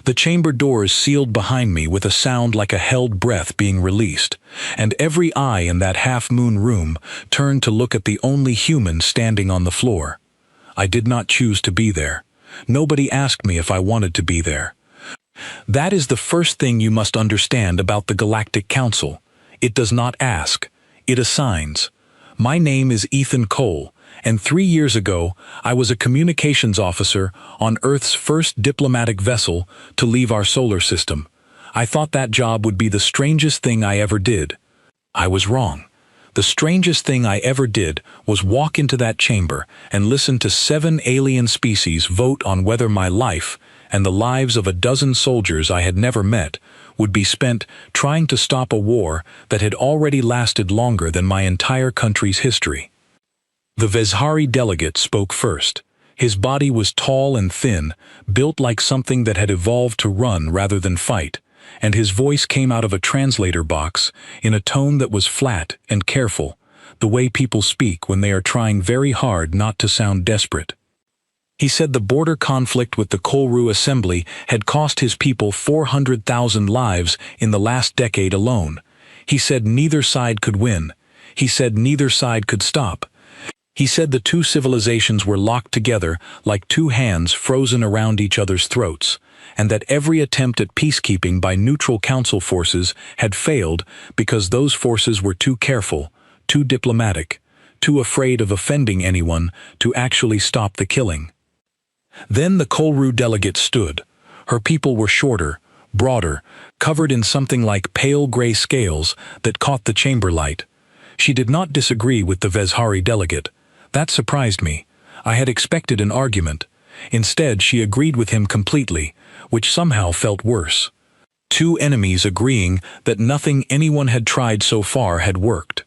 The chamber doors sealed behind me with a sound like a held breath being released, and every eye in that half-moon room turned to look at the only human standing on the floor. I did not choose to be there. Nobody asked me if I wanted to be there. That is the first thing you must understand about the Galactic Council. It does not ask, it assigns. My name is Ethan Cole, and 3 years ago I was a communications officer on Earth's first diplomatic vessel to leave our solar system. I thought that job would be the strangest thing I ever did. I was wrong. The strangest thing I ever did was walk into that chamber and listen to 7 alien species vote on whether my life and the lives of a dozen soldiers I had never met would be spent trying to stop a war that had already lasted longer than my entire country's history. The Vezhari delegate spoke first. His body was tall and thin, built like something that had evolved to run rather than fight, and his voice came out of a translator box in a tone that was flat and careful, the way people speak when they are trying very hard not to sound desperate. He said the border conflict with the Kolru Assembly had cost his people 400,000 lives in the last decade alone. He said neither side could win. He said neither side could stop. He said the two civilizations were locked together like two hands frozen around each other's throats, and that every attempt at peacekeeping by neutral council forces had failed because those forces were too careful, too diplomatic, too afraid of offending anyone to actually stop the killing. Then the Kolru delegate stood. Her people were shorter, broader, covered in something like pale gray scales that caught the chamber light. She did not disagree with the Vezhari delegate. That surprised me. I had expected an argument. Instead, she agreed with him completely, which somehow felt worse. Two enemies agreeing that nothing anyone had tried so far had worked.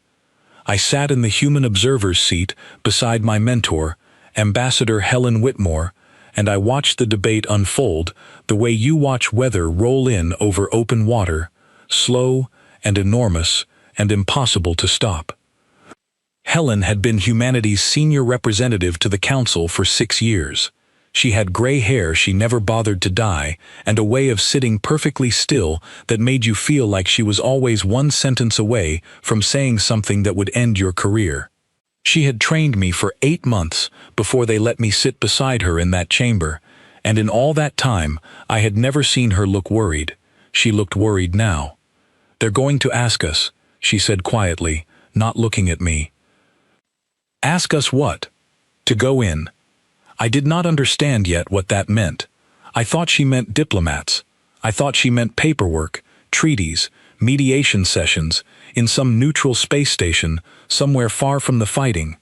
I sat in the human observer's seat beside my mentor, Ambassador Helen Whitmore, and I watched the debate unfold the way you watch weather roll in over open water, slow and enormous and impossible to stop. Helen had been humanity's senior representative to the Council for 6 years. She had gray hair she never bothered to dye, and a way of sitting perfectly still that made you feel like she was always one sentence away from saying something that would end your career. She had trained me for 8 months before they let me sit beside her in that chamber, and in all that time I had never seen her look worried. She looked worried now. "They're going to ask us," she said quietly, not looking at me. "Ask us what?" "To go in." I did not understand yet what that meant. I thought she meant diplomats. I thought she meant paperwork, treaties, mediation sessions, in some neutral space station, somewhere far from the fighting.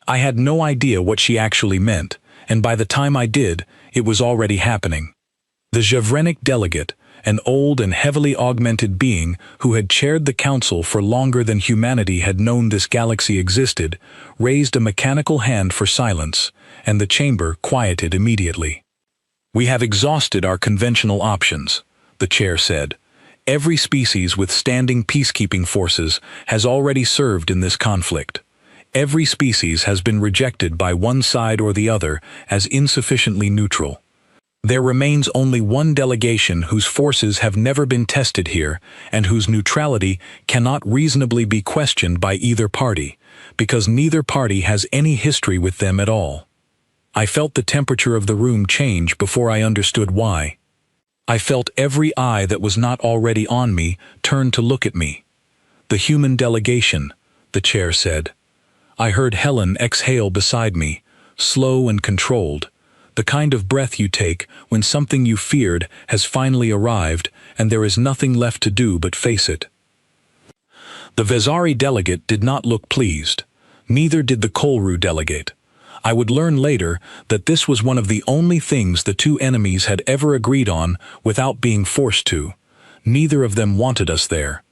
I had no idea what she actually meant, and by the time I did, it was already happening. The Javrenic delegate, an old and heavily augmented being who had chaired the council for longer than humanity had known this galaxy existed, raised a mechanical hand for silence, and the chamber quieted immediately. "We have exhausted our conventional options," the chair said. "Every species with standing peacekeeping forces has already served in this conflict. Every species has been rejected by one side or the other as insufficiently neutral. There remains only one delegation whose forces have never been tested here and whose neutrality cannot reasonably be questioned by either party, because neither party has any history with them at all." I felt the temperature of the room change before I understood why. I felt every eye that was not already on me turn to look at me. "The human delegation," the chair said. I heard Helen exhale beside me, slow and controlled, the kind of breath you take when something you feared has finally arrived and there is nothing left to do but face it. The Vezhari delegate did not look pleased. Neither did the Kolru delegate. I would learn later that this was one of the only things the two enemies had ever agreed on without being forced to. Neither of them wanted us there.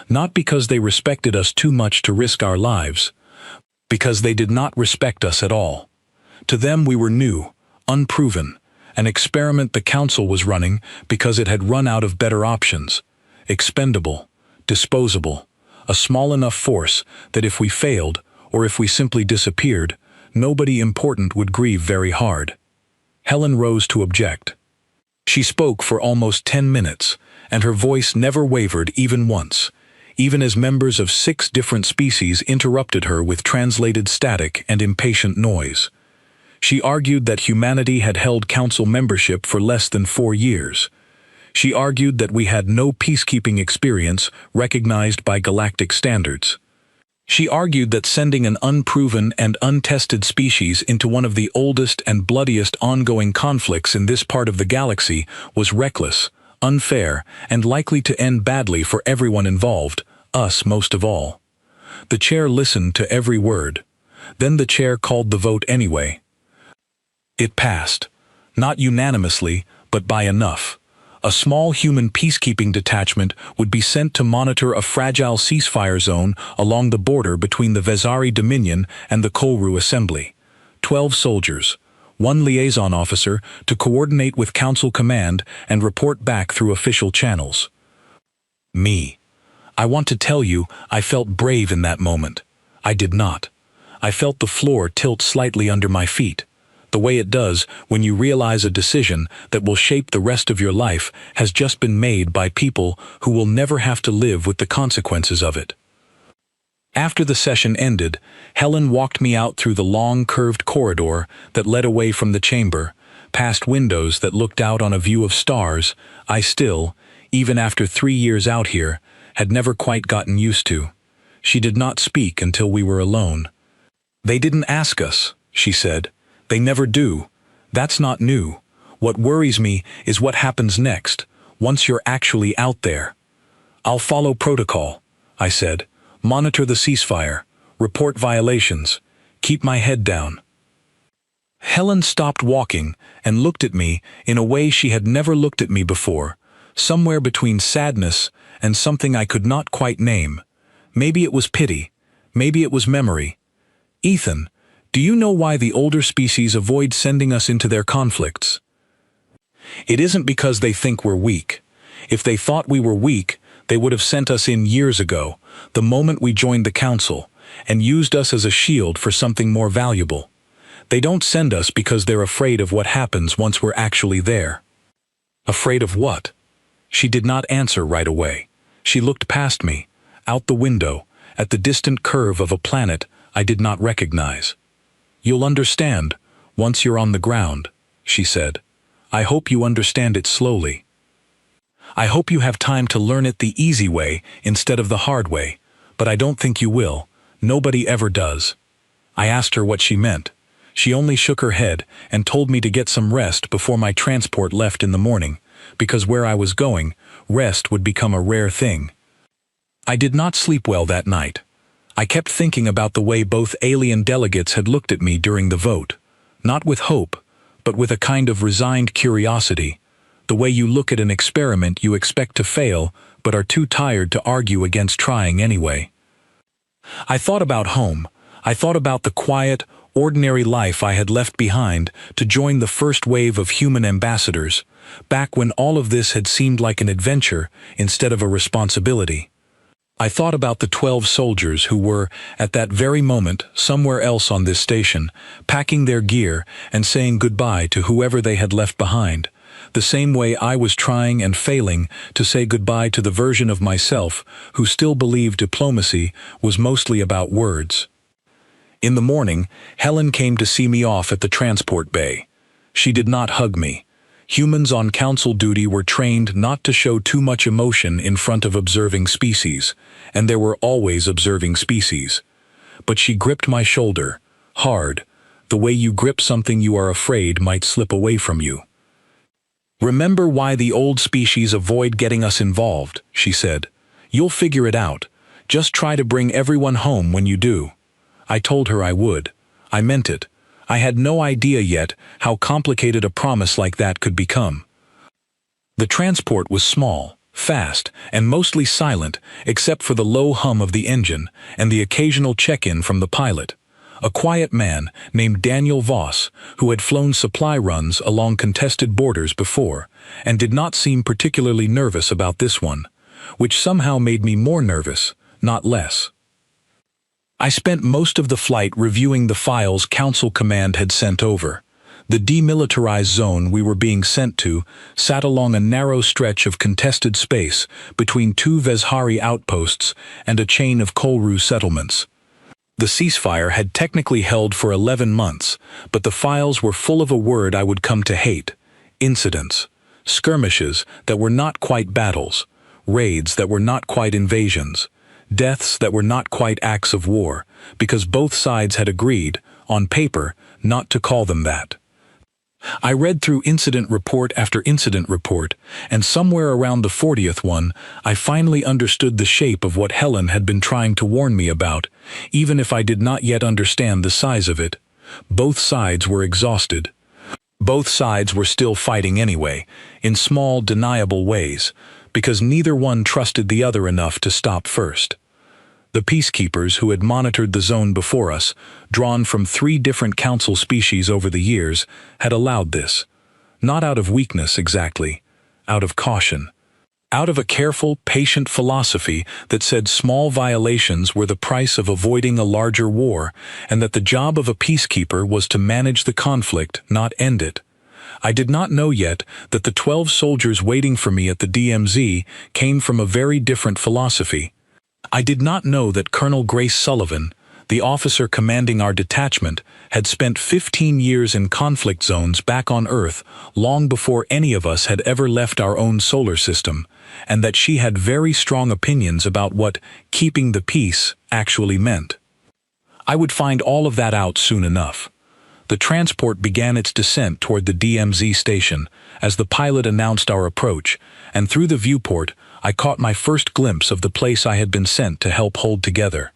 Not because they respected us too much to risk our lives, because they did not respect us at all. To them we were new, unproven, an experiment the council was running because it had run out of better options. Expendable, disposable, a small enough force that if we failed, or if we simply disappeared, nobody important would grieve very hard. Helen rose to object. She spoke for almost 10 minutes, and her voice never wavered even once, even as members of 6 different species interrupted her with translated static and impatient noise. She argued that humanity had held council membership for less than 4 years. She argued that we had no peacekeeping experience recognized by galactic standards. She argued that sending an unproven and untested species into one of the oldest and bloodiest ongoing conflicts in this part of the galaxy was reckless, unfair, and likely to end badly for everyone involved, us most of all. The chair listened to every word. Then the chair called the vote anyway. It passed. Not unanimously, but by enough. A small human peacekeeping detachment would be sent to monitor a fragile ceasefire zone along the border between the Vezari Dominion and the Kolru Assembly. 12 soldiers, 1 liaison officer to coordinate with Council Command and report back through official channels. Me. I want to tell you, I felt brave in that moment. I did not. I felt the floor tilt slightly under my feet. The way it does when you realize a decision that will shape the rest of your life has just been made by people who will never have to live with the consequences of it. After the session ended, Helen walked me out through the long curved corridor that led away from the chamber, past windows that looked out on a view of stars I still, even after 3 years out here, had never quite gotten used to. She did not speak until we were alone. "They didn't ask us," she said. "They never do. That's not new. What worries me is what happens next, once you're actually out there." "I'll follow protocol," I said. "Monitor the ceasefire, report violations, keep my head down." Helen stopped walking and looked at me in a way she had never looked at me before, somewhere between sadness and something I could not quite name. Maybe it was pity, maybe it was memory. "Ethan, do you know why the older species avoid sending us into their conflicts? It isn't because they think we're weak. If they thought we were weak, they would have sent us in years ago, the moment we joined the council, and used us as a shield for something more valuable. They don't send us because they're afraid of what happens once we're actually there." "Afraid of what?" She did not answer right away. She looked past me, out the window, at the distant curve of a planet I did not recognize. "You'll understand, once you're on the ground," she said. "I hope you understand it slowly. I hope you have time to learn it the easy way instead of the hard way, but I don't think you will. Nobody ever does." I asked her what she meant. She only shook her head and told me to get some rest before my transport left in the morning, because where I was going, rest would become a rare thing. I did not sleep well that night. I kept thinking about the way both alien delegates had looked at me during the vote, not with hope, but with a kind of resigned curiosity, the way you look at an experiment you expect to fail but are too tired to argue against trying anyway. I thought about home. I thought about the quiet, ordinary life I had left behind to join the first wave of human ambassadors, back when all of this had seemed like an adventure instead of a responsibility. I thought about the 12 soldiers who were, at that very moment, somewhere else on this station, packing their gear and saying goodbye to whoever they had left behind, the same way I was trying and failing to say goodbye to the version of myself who still believed diplomacy was mostly about words. In the morning, Helen came to see me off at the transport bay. She did not hug me. Humans on council duty were trained not to show too much emotion in front of observing species, and there were always observing species. But she gripped my shoulder, hard, the way you grip something you are afraid might slip away from you. "Remember why the old species avoid getting us involved," she said. "You'll figure it out. Just try to bring everyone home when you do." I told her I would. I meant it. I had no idea yet how complicated a promise like that could become. The transport was small, fast, and mostly silent except for the low hum of the engine and the occasional check-in from the pilot, a quiet man named Daniel Voss who had flown supply runs along contested borders before and did not seem particularly nervous about this one, which somehow made me more nervous, not less. I spent most of the flight reviewing the files Council Command had sent over. The demilitarized zone we were being sent to sat along a narrow stretch of contested space between two Vezhari outposts and a chain of Kolru settlements. The ceasefire had technically held for 11 months, but the files were full of a word I would come to hate: incidents, skirmishes that were not quite battles, raids that were not quite invasions, deaths that were not quite acts of war, because both sides had agreed, on paper, not to call them that. I read through incident report after incident report, and somewhere around the 40th one, I finally understood the shape of what Helen had been trying to warn me about, even if I did not yet understand the size of it. Both sides were exhausted. Both sides were still fighting anyway, in small, deniable ways, because neither one trusted the other enough to stop first. The peacekeepers who had monitored the zone before us, drawn from 3 different council species over the years, had allowed this. Not out of weakness exactly, out of caution. Out of a careful, patient philosophy that said small violations were the price of avoiding a larger war, and that the job of a peacekeeper was to manage the conflict, not end it. I did not know yet that the 12 soldiers waiting for me at the DMZ came from a very different philosophy. I did not know that Colonel Grace Sullivan, the officer commanding our detachment, had spent 15 years in conflict zones back on Earth long before any of us had ever left our own solar system, and that she had very strong opinions about what keeping the peace actually meant. I would find all of that out soon enough. The transport began its descent toward the DMZ station as the pilot announced our approach, and through the viewport I caught my first glimpse of the place I had been sent to help hold together.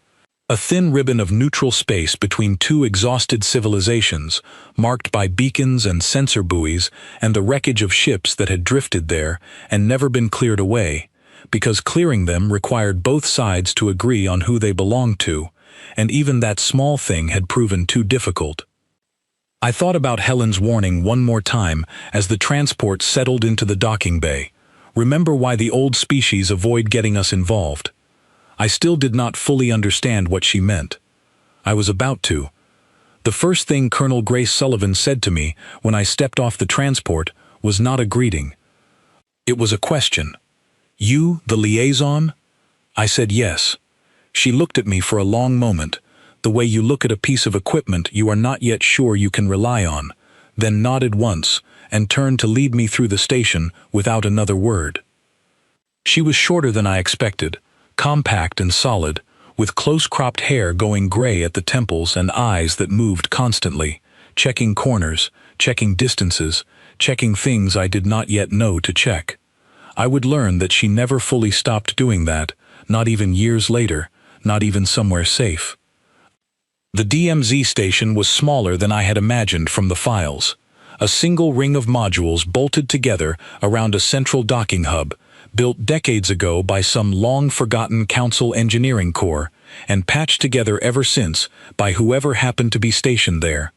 A thin ribbon of neutral space between 2 exhausted civilizations, marked by beacons and sensor buoys and the wreckage of ships that had drifted there and never been cleared away, because clearing them required both sides to agree on who they belonged to, and even that small thing had proven too difficult. I thought about Helen's warning one more time as the transport settled into the docking bay. Remember why the old species avoid getting us involved. I still did not fully understand what she meant. I was about to. The first thing Colonel Grace Sullivan said to me when I stepped off the transport was not a greeting. It was a question. "You, the liaison?" I said yes. She looked at me for a long moment, the way you look at a piece of equipment you are not yet sure you can rely on, then nodded once, and turned to lead me through the station without another word. She was shorter than I expected, compact and solid, with close-cropped hair going gray at the temples and eyes that moved constantly, checking corners, checking distances, checking things I did not yet know to check. I would learn that she never fully stopped doing that, not even years later, not even somewhere safe. The DMZ station was smaller than I had imagined from the files. A single ring of modules bolted together around a central docking hub, built decades ago by some long-forgotten council engineering corps, and patched together ever since by whoever happened to be stationed there.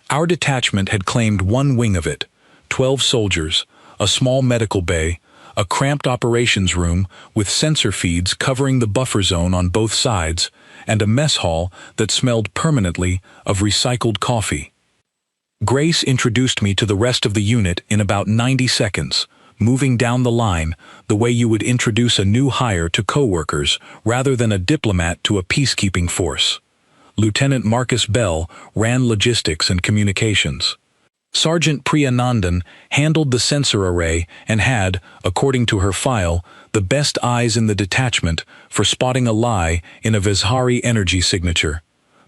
Our detachment had claimed one wing of it, 12 soldiers, a small medical bay, a cramped operations room with sensor feeds covering the buffer zone on both sides, and a mess hall that smelled permanently of recycled coffee. Grace introduced me to the rest of the unit in about 90 seconds, moving down the line the way you would introduce a new hire to coworkers rather than a diplomat to a peacekeeping force. Lieutenant Marcus Bell ran logistics and communications. Sergeant Priya Nandan handled the sensor array and had, according to her file, the best eyes in the detachment for spotting a lie in a Vezhari energy signature.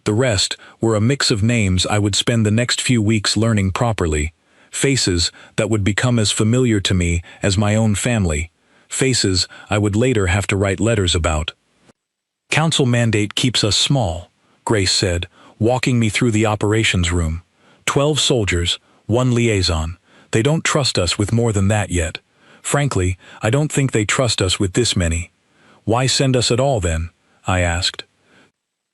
The rest were a mix of names I would spend the next few weeks learning properly, faces that would become as familiar to me as my own family, faces I would later have to write letters about. "Council mandate keeps us small," Grace said, walking me through the operations room. 12 soldiers, 1 liaison. They don't trust us with more than that yet. Frankly, I don't think they trust us with this many. "Why send us at all then?" I asked.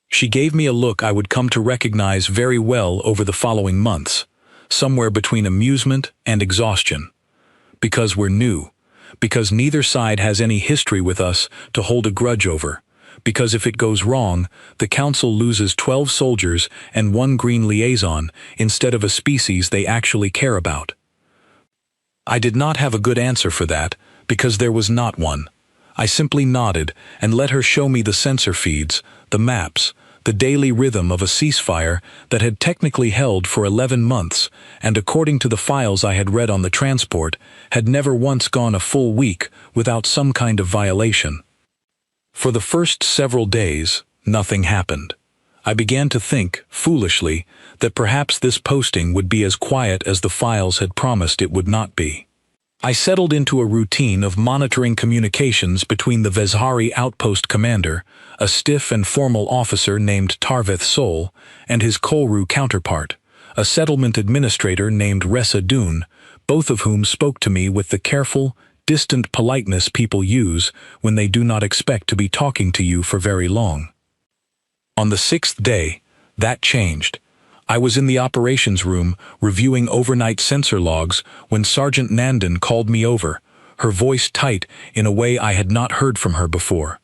She gave me a look I would come to recognize very well over the following months, somewhere between amusement and exhaustion. "Because we're new. Because neither side has any history with us to hold a grudge over. because if it goes wrong, the Council loses 12 soldiers and 1 green liaison instead of a species they actually care about. I did not have a good answer for that, because there was not one. I simply nodded and let her show me the sensor feeds, the maps, the daily rhythm of a ceasefire that had technically held for 11 months, and according to the files I had read on the transport, had never once gone a full week without some kind of violation. For the first several days, nothing happened. I began to think, foolishly, that perhaps this posting would be as quiet as the files had promised it would not be. I settled into a routine of monitoring communications between the Vezhari outpost commander, a stiff and formal officer named Tarvith Sol, and his Kolru counterpart, a settlement administrator named Ressa Dune, both of whom spoke to me with the careful, distant politeness people use when they do not expect to be talking to you for very long. On the 6th day, that changed. I was in the operations room reviewing overnight sensor logs when Sergeant Nandan called me over, her voice tight in a way I had not heard from her before.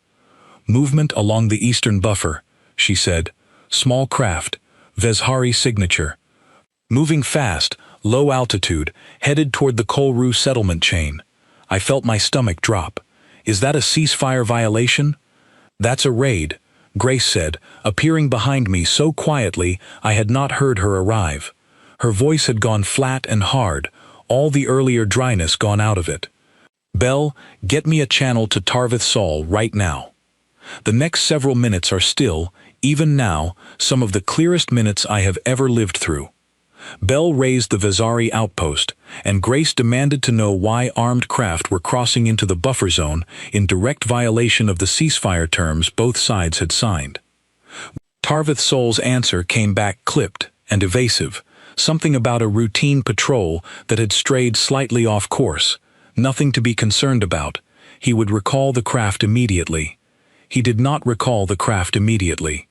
"Movement along the eastern buffer," she said. "Small craft, Vezhari signature. Moving fast, low altitude, headed toward the Kolru settlement chain." I felt my stomach drop. "Is that a ceasefire violation?" "That's a raid," Grace said, appearing behind me so quietly I had not heard her arrive. Her voice had gone flat and hard, all the earlier dryness gone out of it. "Bell, get me a channel to Tarvith Sol right now." The next several minutes are still, even now, some of the clearest minutes I have ever lived through. Bell raised the Vezhari outpost, and Grace demanded to know why armed craft were crossing into the buffer zone in direct violation of the ceasefire terms both sides had signed. Tarvith Sol's answer came back clipped and evasive, something about a routine patrol that had strayed slightly off course, nothing to be concerned about. He would recall the craft immediately. He did not recall the craft immediately.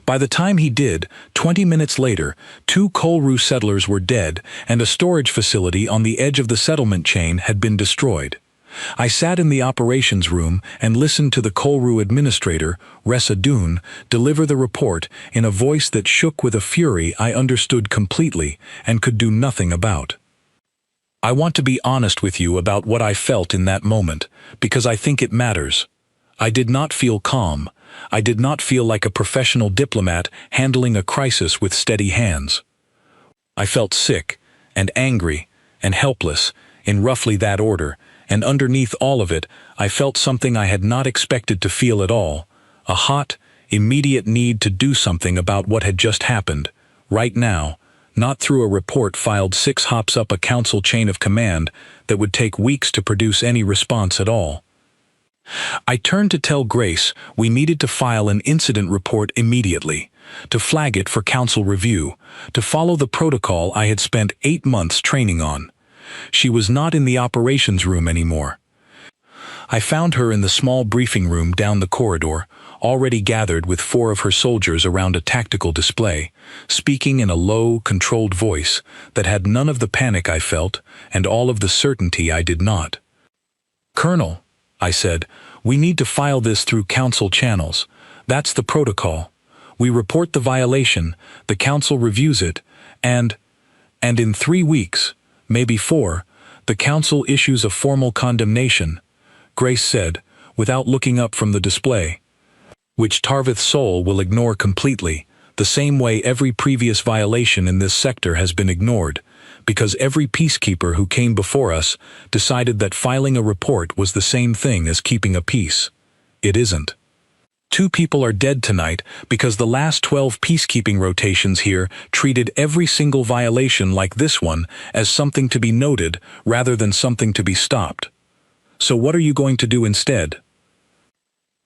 By the time he did, 20 minutes later, 2 Kolru settlers were dead and a storage facility on the edge of the settlement chain had been destroyed. I sat in the operations room and listened to the Kolru administrator, Ressa Dune, deliver the report in a voice that shook with a fury I understood completely and could do nothing about. "I want to be honest with you about what I felt in that moment, because I think it matters. I did not feel calm. I did not feel like a professional diplomat handling a crisis with steady hands. I felt sick and angry and helpless, in roughly that order, and underneath all of it, I felt something I had not expected to feel at all, a hot, immediate need to do something about what had just happened, right now, not through a report filed 6 hops up a council chain of command that would take weeks to produce any response at all. I turned to tell Grace we needed to file an incident report immediately, to flag it for council review, to follow the protocol I had spent 8 months training on. She was not in the operations room anymore. I found her in the small briefing room down the corridor, already gathered with 4 of her soldiers around a tactical display, speaking in a low, controlled voice that had none of the panic I felt and all of the certainty I did not. "Colonel," I said, "we need to file this through council channels. That's the protocol. We report the violation, the council reviews it, and in 3 weeks, maybe 4, the council issues a formal condemnation," Grace said, without looking up from the display. "Which Tarvith Sol will ignore completely, the same way every previous violation in this sector has been ignored, because every peacekeeper who came before us decided that filing a report was the same thing as keeping a peace. It isn't. 2 people are dead tonight because the last 12 peacekeeping rotations here treated every single violation like this one as something to be noted rather than something to be stopped. So what are you going to do instead?"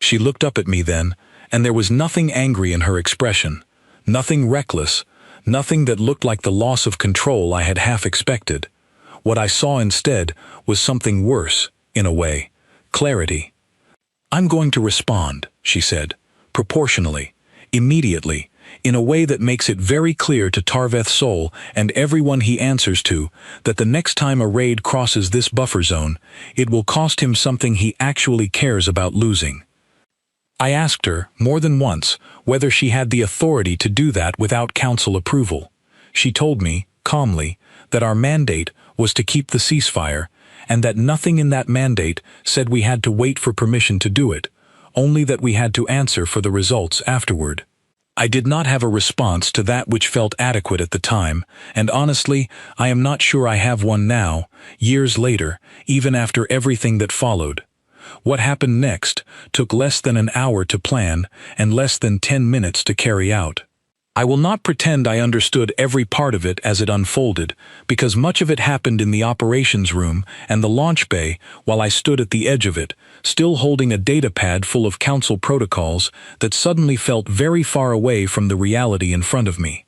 She looked up at me then, and there was nothing angry in her expression, nothing reckless, nothing that looked like the loss of control I had half expected. What I saw instead was something worse, in a way, clarity. "I'm going to respond," she said, proportionally, immediately, in a way that makes it very clear to Tarvith Sol and everyone he answers to that the next time a raid crosses this buffer zone, it will cost him something he actually cares about losing. I asked her, more than once, whether she had the authority to do that without council approval. She told me, calmly, that our mandate was to keep the ceasefire, and that nothing in that mandate said we had to wait for permission to do it, only that we had to answer for the results afterward. I did not have a response to that which felt adequate at the time, and honestly, I am not sure I have one now, years later, even after everything that followed. What happened next took less than an hour to plan and less than 10 minutes to carry out. I will not pretend I understood every part of it as it unfolded, because much of it happened in the operations room and the launch bay while I stood at the edge of it, still holding a datapad full of council protocols that suddenly felt very far away from the reality in front of me.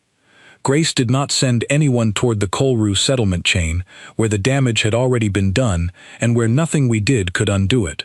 Grace did not send anyone toward the Kolru settlement chain, where the damage had already been done and where nothing we did could undo it.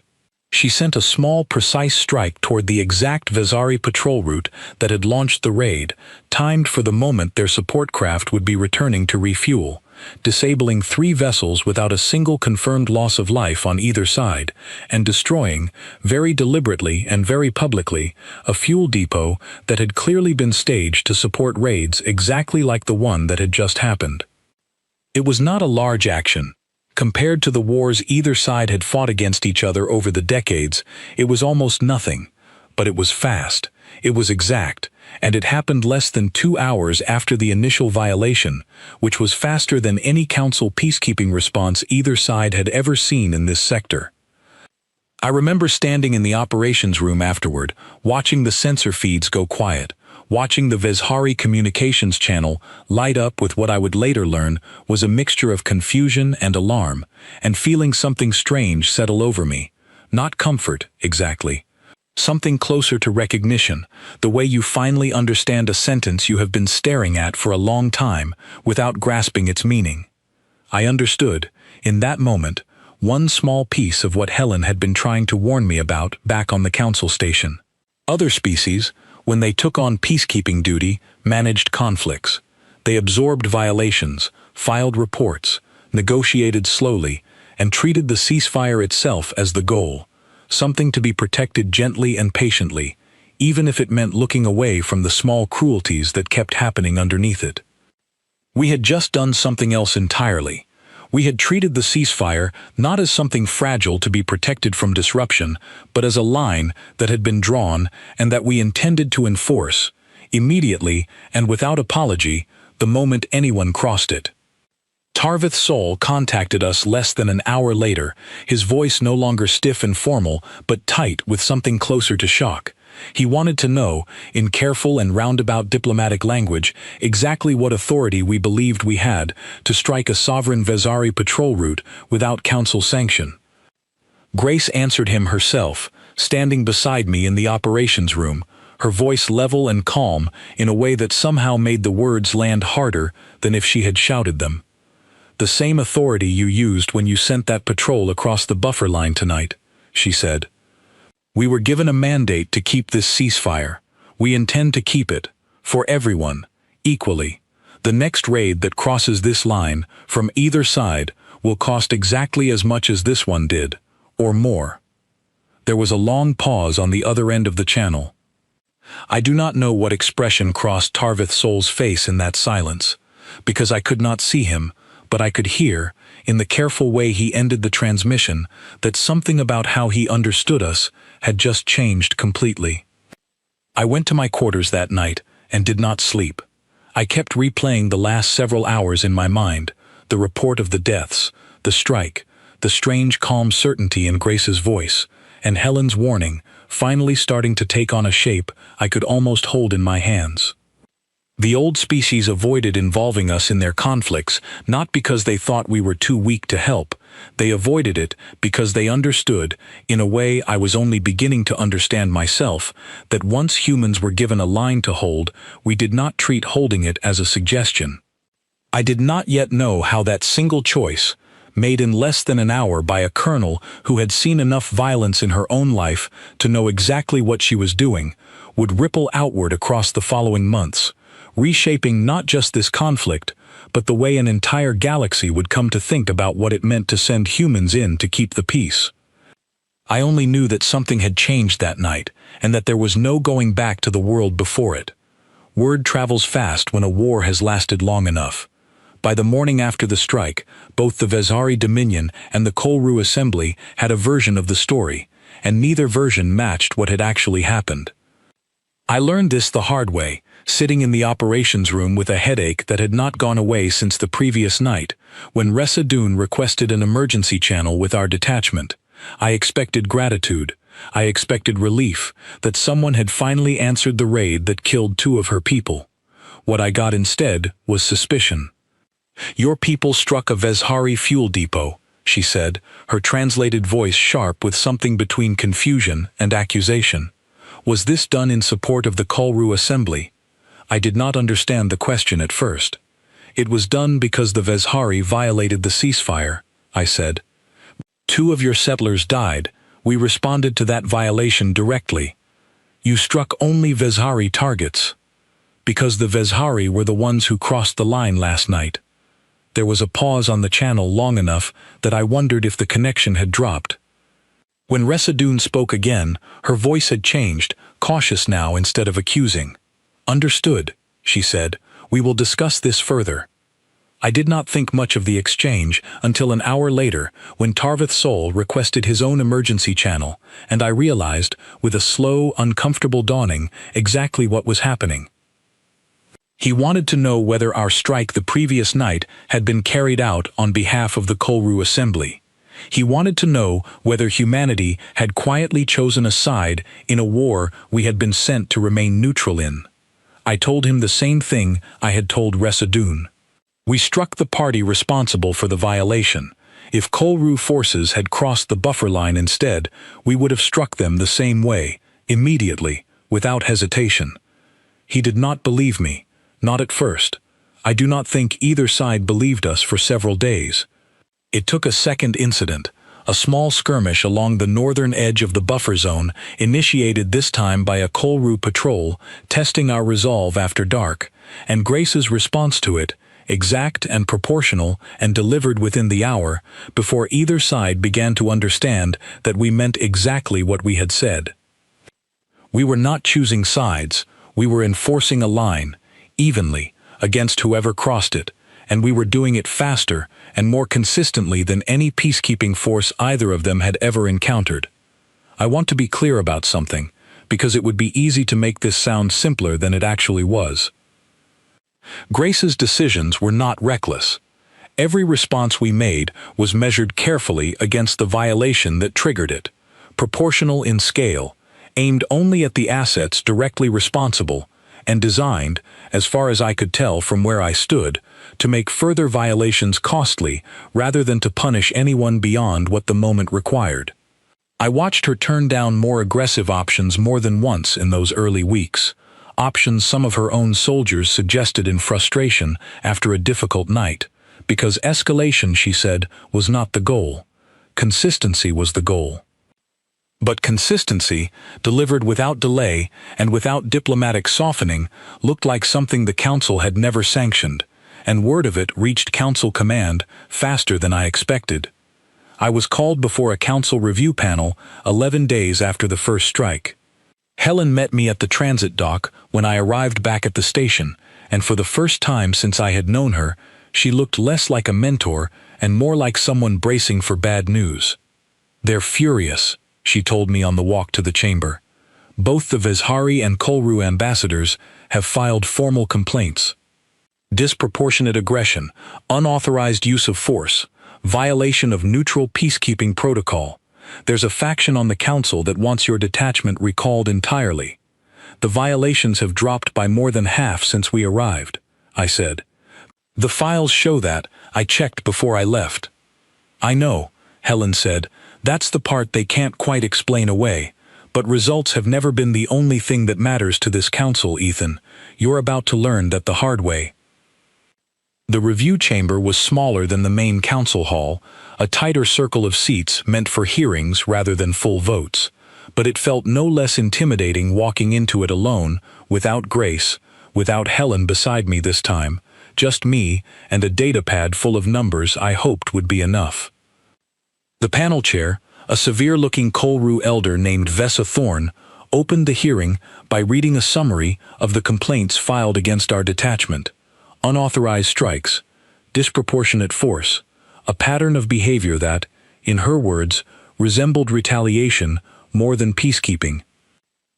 She sent a small, precise strike toward the exact Vezari patrol route that had launched the raid, timed for the moment their support craft would be returning to refuel, disabling 3 vessels without a single confirmed loss of life on either side, and destroying, very deliberately and very publicly, a fuel depot that had clearly been staged to support raids exactly like the one that had just happened. It was not a large action. Compared to the wars either side had fought against each other over the decades, it was almost nothing. But it was fast, it was exact, and it happened less than 2 hours after the initial violation, which was faster than any council peacekeeping response either side had ever seen in this sector. I remember standing in the operations room afterward, watching the sensor feeds go quiet, watching the Vezhari communications channel light up with what I would later learn was a mixture of confusion and alarm, and feeling something strange settle over me. Not comfort, exactly. Something closer to recognition, the way you finally understand a sentence you have been staring at for a long time without grasping its meaning. I understood, in that moment, one small piece of what Helen had been trying to warn me about back on the council station. Other species, when they took on peacekeeping duty, managed conflicts. They absorbed violations, filed reports, negotiated slowly, and treated the ceasefire itself as the goal, something to be protected gently and patiently, even if it meant looking away from the small cruelties that kept happening underneath it. We had just done something else entirely. We had treated the ceasefire not as something fragile to be protected from disruption, but as a line that had been drawn and that we intended to enforce, immediately and without apology, the moment anyone crossed it. Tarvith Sol contacted us less than an hour later, his voice no longer stiff and formal, but tight with something closer to shock. He wanted to know, in careful and roundabout diplomatic language, exactly what authority we believed we had to strike a sovereign Vezhari patrol route without council sanction. Grace answered him herself, standing beside me in the operations room, her voice level and calm in a way that somehow made the words land harder than if she had shouted them. "The same authority you used when you sent that patrol across the buffer line tonight," she said. "We were given a mandate to keep this ceasefire. We intend to keep it, for everyone, equally. The next raid that crosses this line, from either side, will cost exactly as much as this one did, or more." There was a long pause on the other end of the channel. I do not know what expression crossed Tarvith Sol's face in that silence, because I could not see him, but I could hear, in the careful way he ended the transmission, that something about how he understood us had just changed completely. I went to my quarters that night and did not sleep. I kept replaying the last several hours in my mind, the report of the deaths, the strike, the strange calm certainty in Grace's voice, and Helen's warning, finally starting to take on a shape I could almost hold in my hands. The old species avoided involving us in their conflicts, not because they thought we were too weak to help. They avoided it because they understood, in a way I was only beginning to understand myself, that once humans were given a line to hold, we did not treat holding it as a suggestion. I did not yet know how that single choice, made in less than an hour by a colonel who had seen enough violence in her own life to know exactly what she was doing, would ripple outward across the following months, reshaping not just this conflict, but the way an entire galaxy would come to think about what it meant to send humans in to keep the peace. I only knew that something had changed that night, and that there was no going back to the world before it. Word travels fast when a war has lasted long enough. By the morning after the strike, both the Vezhari Dominion and the Kolru Assembly had a version of the story, and neither version matched what had actually happened. I learned this the hard way, sitting in the operations room with a headache that had not gone away since the previous night, when Resadun requested an emergency channel with our detachment. I expected gratitude. I expected relief, that someone had finally answered the raid that killed 2 of her people. What I got instead was suspicion. "Your people struck a Vezhari fuel depot," she said, her translated voice sharp with something between confusion and accusation. "Was this done in support of the Kolru Assembly?" I did not understand the question at first. "It was done because the Vezhari violated the ceasefire," I said. "2 of your settlers died. We responded to that violation directly." "You struck only Vezhari targets." "Because the Vezhari were the ones who crossed the line last night." There was a pause on the channel long enough that I wondered if the connection had dropped. When Resadun spoke again, her voice had changed, cautious now instead of accusing. "Understood," she said. "We will discuss this further." I did not think much of the exchange until an hour later, when Tarvith Sol requested his own emergency channel, and I realized, with a slow, uncomfortable dawning, exactly what was happening. He wanted to know whether our strike the previous night had been carried out on behalf of the Kolru Assembly. He wanted to know whether humanity had quietly chosen a side in a war we had been sent to remain neutral in. I told him the same thing I had told Resadun. We struck the party responsible for the violation. If Kolru forces had crossed the buffer line instead, we would have struck them the same way, immediately, without hesitation. He did not believe me, not at first. I do not think either side believed us for several days. It took a second incident, a small skirmish along the northern edge of the buffer zone, initiated this time by a Kolru patrol, testing our resolve after dark, and Grace's response to it, exact and proportional and delivered within the hour, before either side began to understand that we meant exactly what we had said. We were not choosing sides, we were enforcing a line, evenly, against whoever crossed it, and we were doing it faster and more consistently than any peacekeeping force either of them had ever encountered. I want to be clear about something, because it would be easy to make this sound simpler than it actually was. Grace's decisions were not reckless. Every response we made was measured carefully against the violation that triggered it, proportional in scale, aimed only at the assets directly responsible, and designed, as far as I could tell from where I stood, to make further violations costly rather than to punish anyone beyond what the moment required. I watched her turn down more aggressive options more than once in those early weeks, options some of her own soldiers suggested in frustration after a difficult night, because escalation, she said, was not the goal. Consistency was the goal. But consistency, delivered without delay and without diplomatic softening, looked like something the Council had never sanctioned, and word of it reached Council command faster than I expected. I was called before a Council review panel 11 days after the first strike. Helen met me at the transit dock when I arrived back at the station, and for the first time since I had known her, she looked less like a mentor and more like someone bracing for bad news. "They're furious," she told me on the walk to the chamber. "Both the Vezhari and Kolru ambassadors have filed formal complaints. Disproportionate aggression, unauthorized use of force, violation of neutral peacekeeping protocol. There's a faction on the Council that wants your detachment recalled entirely. The violations have dropped by more than half since we arrived," I said. "The files show that. I checked before I left." "I know," Helen said. "That's the part they can't quite explain away. But results have never been the only thing that matters to this Council, Ethan. You're about to learn that the hard way." The review chamber was smaller than the main Council hall, a tighter circle of seats meant for hearings rather than full votes, but it felt no less intimidating walking into it alone, without Grace, without Helen beside me this time, just me and a datapad full of numbers I hoped would be enough. The panel chair, A severe-looking Kolru elder named Vesa Thorn opened the hearing by reading a summary of the complaints filed against our detachment. Unauthorized strikes, disproportionate force, a pattern of behavior that, in her words, resembled retaliation more than peacekeeping.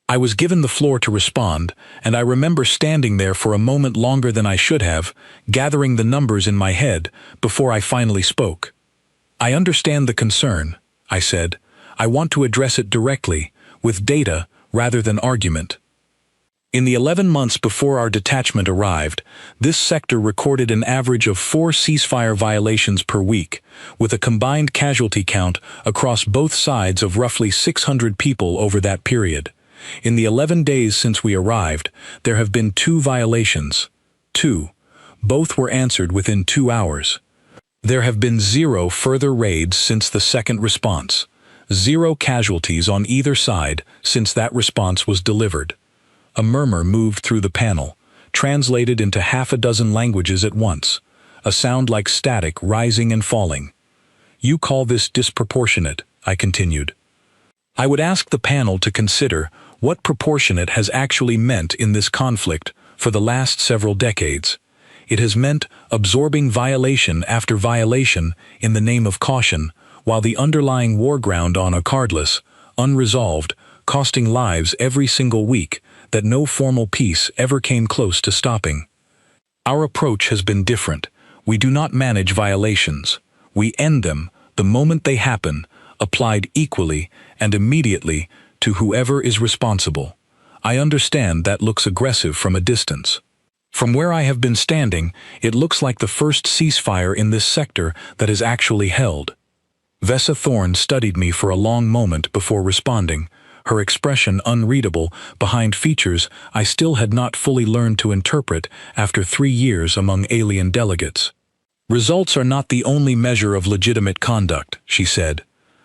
I was given the floor to respond, and I remember standing there for a moment longer than I should have, gathering the numbers in my head before I finally spoke. "I understand the concern," I said. "I want to address it directly, with data rather than argument." In the 11 months before our detachment arrived, this sector recorded an average of 4 ceasefire violations per week, with a combined casualty count across both sides of roughly 600 people over that period. In the 11 days since we arrived, there have been 2 violations. 2. Both were answered within 2 hours. There have been 0 further raids since the second response. 0 casualties on either side since that response was delivered. A murmur moved through the panel, translated into half a dozen languages at once, a sound like static rising and falling. "You call this disproportionate," I continued. I would ask the panel to consider what proportionate has actually meant in this conflict for the last several decades. It has meant absorbing violation after violation in the name of caution, while the underlying war ground on regardless, unresolved, costing lives every single week that no formal peace ever came close to stopping. Our approach has been different. We do not manage violations. We end them the moment they happen, applied equally and immediately to whoever is responsible. I understand that looks aggressive from a distance. From where I have been standing, it looks like the first ceasefire in this sector that is actually held. Vesa Thorn studied me for a long moment before responding, her expression unreadable behind features I still had not fully learned to interpret after 3 years among alien delegates. "Results are not the only measure of legitimate conduct," she said.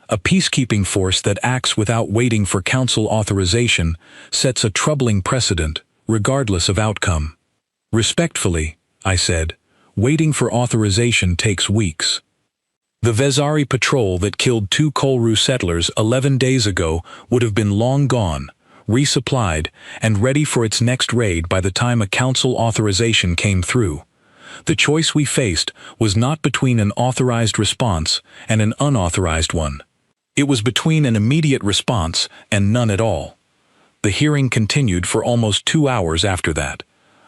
"A peacekeeping force that acts without waiting for council authorization sets a troubling precedent, regardless of outcome." "Respectfully," I said, "waiting for authorization takes weeks." The Vezari patrol that killed 2 Kolru settlers 11 days ago would have been long gone, resupplied, and ready for its next raid by the time a council authorization came through. The choice we faced was not between an authorized response and an unauthorized one. It was between an immediate response and none at all. The hearing continued for almost 2 hours after that.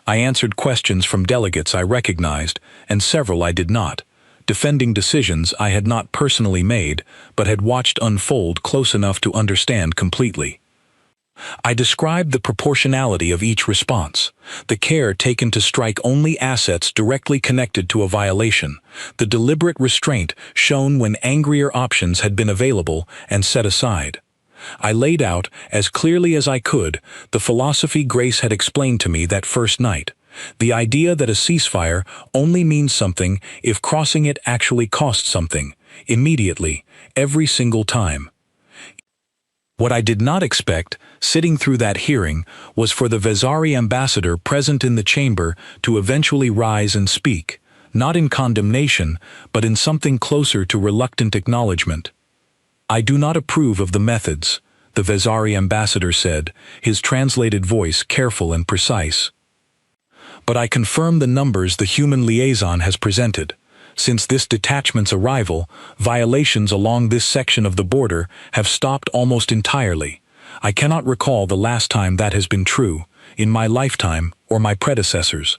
I answered questions from delegates I recognized, and several I did not, defending decisions I had not personally made but had watched unfold close enough to understand completely. I described the proportionality of each response, the care taken to strike only assets directly connected to a violation, the deliberate restraint shown when angrier options had been available and set aside. I laid out, as clearly as I could, the philosophy Grace had explained to me that first night. The idea that a ceasefire only means something if crossing it actually costs something, immediately, every single time. What I did not expect, sitting through that hearing, was for the Vezari ambassador present in the chamber to eventually rise and speak, not in condemnation, but in something closer to reluctant acknowledgement. "I do not approve of the methods," the Vezari ambassador said, his translated voice careful and precise. "But I confirm the numbers the human liaison has presented. Since this detachment's arrival, violations along this section of the border have stopped almost entirely. I cannot recall the last time that has been true, in my lifetime or my predecessors."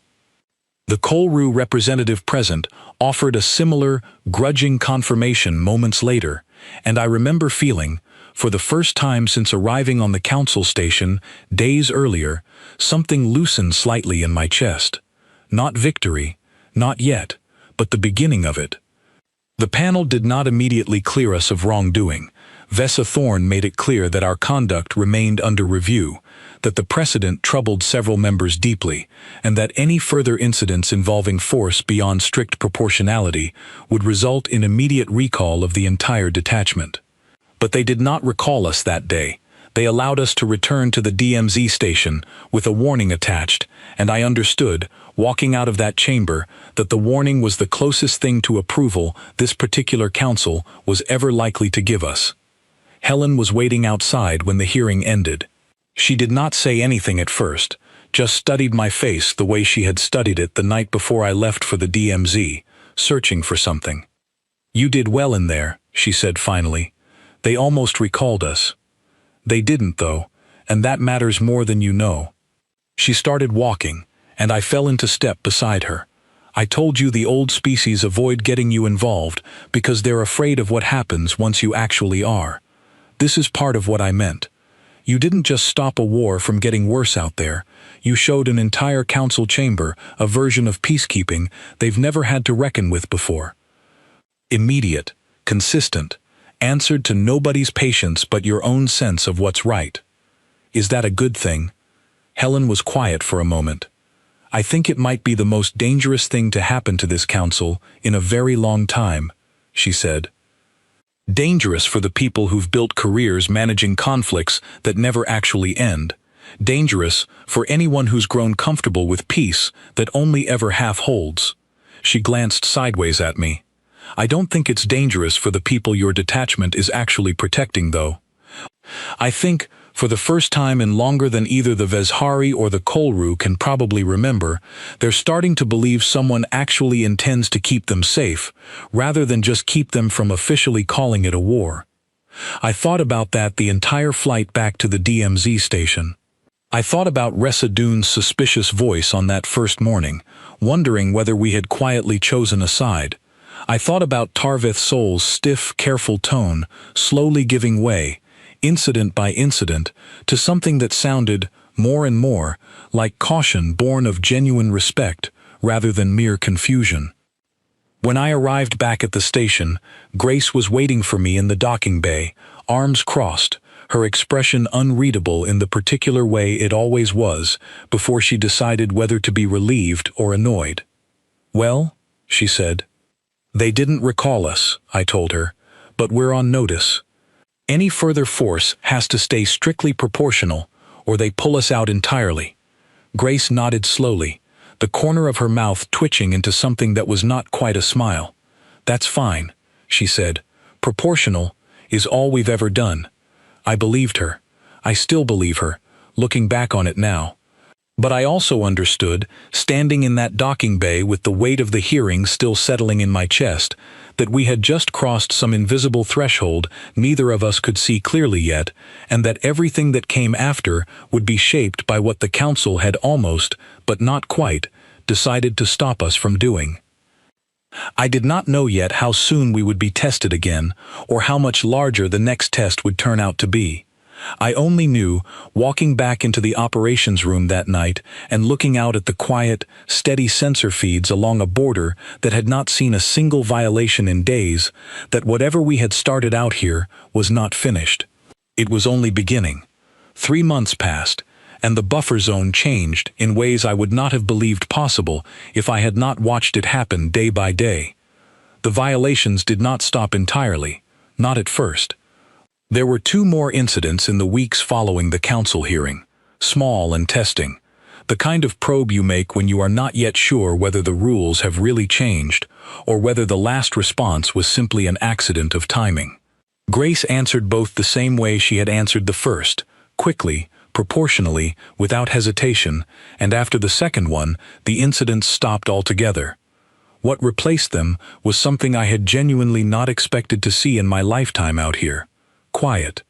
The Kolru representative present offered a similar, grudging confirmation moments later, and I remember feeling, for the first time since arriving on the council station days earlier, something loosened slightly in my chest. Not victory, not yet, but the beginning of it. The panel did not immediately clear us of wrongdoing. Vesa Thorn made it clear that our conduct remained under review, that the precedent troubled several members deeply, and that any further incidents involving force beyond strict proportionality would result in immediate recall of the entire detachment. But they did not recall us that day. They allowed us to return to the DMZ station with a warning attached, and I understood, walking out of that chamber, that the warning was the closest thing to approval this particular council was ever likely to give us. Helen was waiting outside when the hearing ended. She did not say anything at first, just studied my face the way she had studied it the night before I left for the DMZ, searching for something. "You did well in there," she said finally. "They almost recalled us." "They didn't, though, and that matters more than you know." She started walking, and I fell into step beside her. "I told you the old species avoid getting you involved because they're afraid of what happens once you actually are. This is part of what I meant. You didn't just stop a war from getting worse out there. You showed an entire council chamber a version of peacekeeping they've never had to reckon with before. Immediate, consistent, answered to nobody's patience but your own sense of what's right. Is that a good thing?" Helen was quiet for a moment. "I think it might be the most dangerous thing to happen to this council in a very long time," she said. "Dangerous for the people who've built careers managing conflicts that never actually end. Dangerous for anyone who's grown comfortable with peace that only ever half holds." She glanced sideways at me. "I don't think it's dangerous for the people your detachment is actually protecting, though. I think, for the first time in longer than either the Vezhari or the Kolru can probably remember, they're starting to believe someone actually intends to keep them safe, rather than just keep them from officially calling it a war." I thought about that the entire flight back to the DMZ station. I thought about Ressa Dune's suspicious voice on that first morning, wondering whether we had quietly chosen a side. I thought about Tarvith Sol's stiff, careful tone, slowly giving way, incident by incident, to something that sounded, more and more, like caution born of genuine respect, rather than mere confusion. When I arrived back at the station, Grace was waiting for me in the docking bay, arms crossed, her expression unreadable in the particular way it always was, before she decided whether to be relieved or annoyed. "Well," she said. "They didn't recall us," I told her, "but we're on notice. Any further force has to stay strictly proportional, or they pull us out entirely." Grace nodded slowly, the corner of her mouth twitching into something that was not quite a smile. "That's fine," she said. "Proportional is all we've ever done." I believed her. I still believe her, looking back on it now. But I also understood, standing in that docking bay with the weight of the hearing still settling in my chest, that we had just crossed some invisible threshold neither of us could see clearly yet, and that everything that came after would be shaped by what the council had almost, but not quite, decided to stop us from doing. I did not know yet how soon we would be tested again, or how much larger the next test would turn out to be. I only knew, walking back into the operations room that night and looking out at the quiet, steady sensor feeds along a border that had not seen a single violation in days, that whatever we had started out here was not finished. It was only beginning. 3 months passed, and the buffer zone changed in ways I would not have believed possible if I had not watched it happen day by day. The violations did not stop entirely, not at first. There were 2 more incidents in the weeks following the council hearing, small and testing, the kind of probe you make when you are not yet sure whether the rules have really changed or whether the last response was simply an accident of timing. Grace answered both the same way she had answered the first, quickly, proportionally, without hesitation, and after the second one, the incidents stopped altogether. What replaced them was something I had genuinely not expected to see in my lifetime out here. Quiet.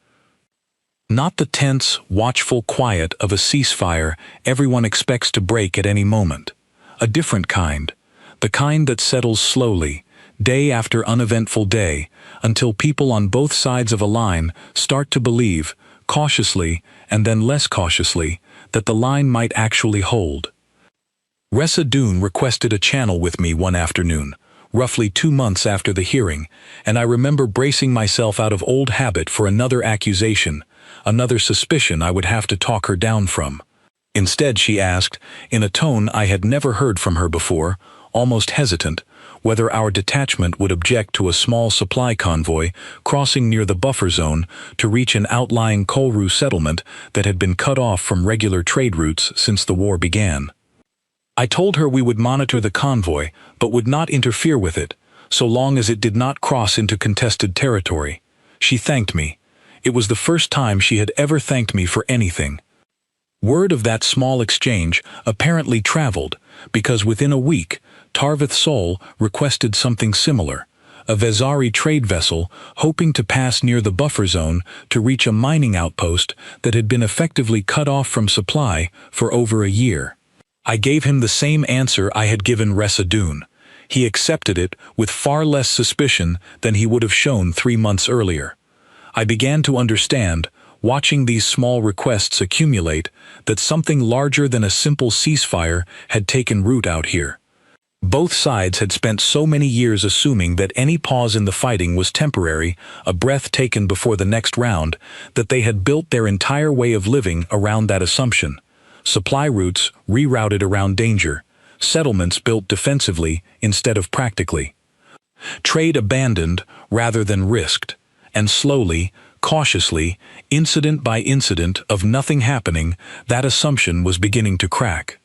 Not the tense, watchful quiet of a ceasefire everyone expects to break at any moment. A different kind. The kind that settles slowly, day after uneventful day, until people on both sides of a line start to believe, cautiously and then less cautiously, that the line might actually hold. Ressa Dune requested a channel with me one afternoon, roughly 2 months after the hearing, and I remember bracing myself out of old habit for another accusation, another suspicion I would have to talk her down from. Instead, she asked, in a tone I had never heard from her before, almost hesitant, whether our detachment would object to a small supply convoy crossing near the buffer zone to reach an outlying Kolru settlement that had been cut off from regular trade routes since the war began. I told her we would monitor the convoy, but would not interfere with it, so long as it did not cross into contested territory. She thanked me. It was the first time she had ever thanked me for anything. Word of that small exchange apparently traveled, because within a week, Tarvith Sol requested something similar, a Vezari trade vessel hoping to pass near the buffer zone to reach a mining outpost that had been effectively cut off from supply for over a year. I gave him the same answer I had given Resadun. He accepted it with far less suspicion than he would have shown 3 months earlier. I began to understand, watching these small requests accumulate, that something larger than a simple ceasefire had taken root out here. Both sides had spent so many years assuming that any pause in the fighting was temporary, a breath taken before the next round, that they had built their entire way of living around that assumption. Supply routes rerouted around danger, settlements built defensively instead of practically. Trade abandoned rather than risked, and slowly, cautiously, incident by incident of nothing happening, that assumption was beginning to crack.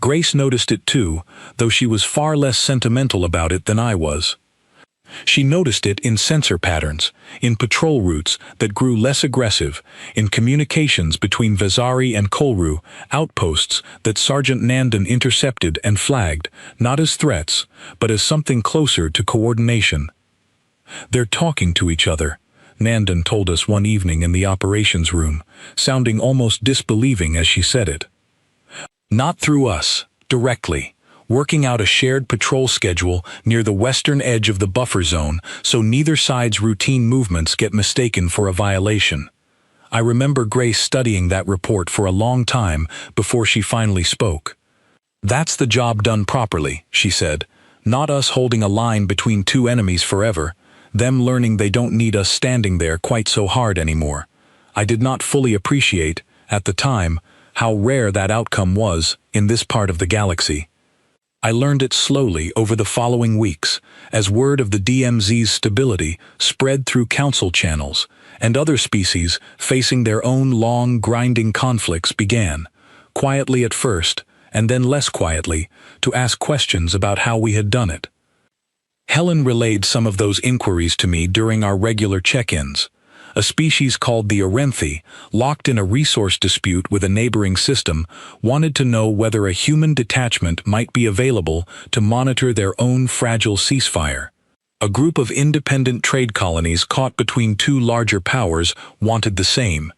Grace noticed it too, though she was far less sentimental about it than I was. She noticed it in sensor patterns, in patrol routes that grew less aggressive, in communications between Vezari and Kolru, outposts that Sergeant Nandan intercepted and flagged, not as threats, but as something closer to coordination. "They're talking to each other," Nandan told us one evening in the operations room, sounding almost disbelieving as she said it. "Not through us, directly, working out a shared patrol schedule near the western edge of the buffer zone so neither side's routine movements get mistaken for a violation." I remember Grace studying that report for a long time before she finally spoke. "That's the job done properly," she said, "not us holding a line between two enemies forever, them learning they don't need us standing there quite so hard anymore." I did not fully appreciate, at the time, how rare that outcome was in this part of the galaxy. I learned it slowly over the following weeks, as word of the DMZ's stability spread through council channels, and other species facing their own long, grinding conflicts began, quietly at first, and then less quietly, to ask questions about how we had done it. Helen relayed some of those inquiries to me during our regular check-ins. A species called the Orenthi, locked in a resource dispute with a neighboring system, wanted to know whether a human detachment might be available to monitor their own fragile ceasefire. A group of independent trade colonies caught between two larger powers wanted the same.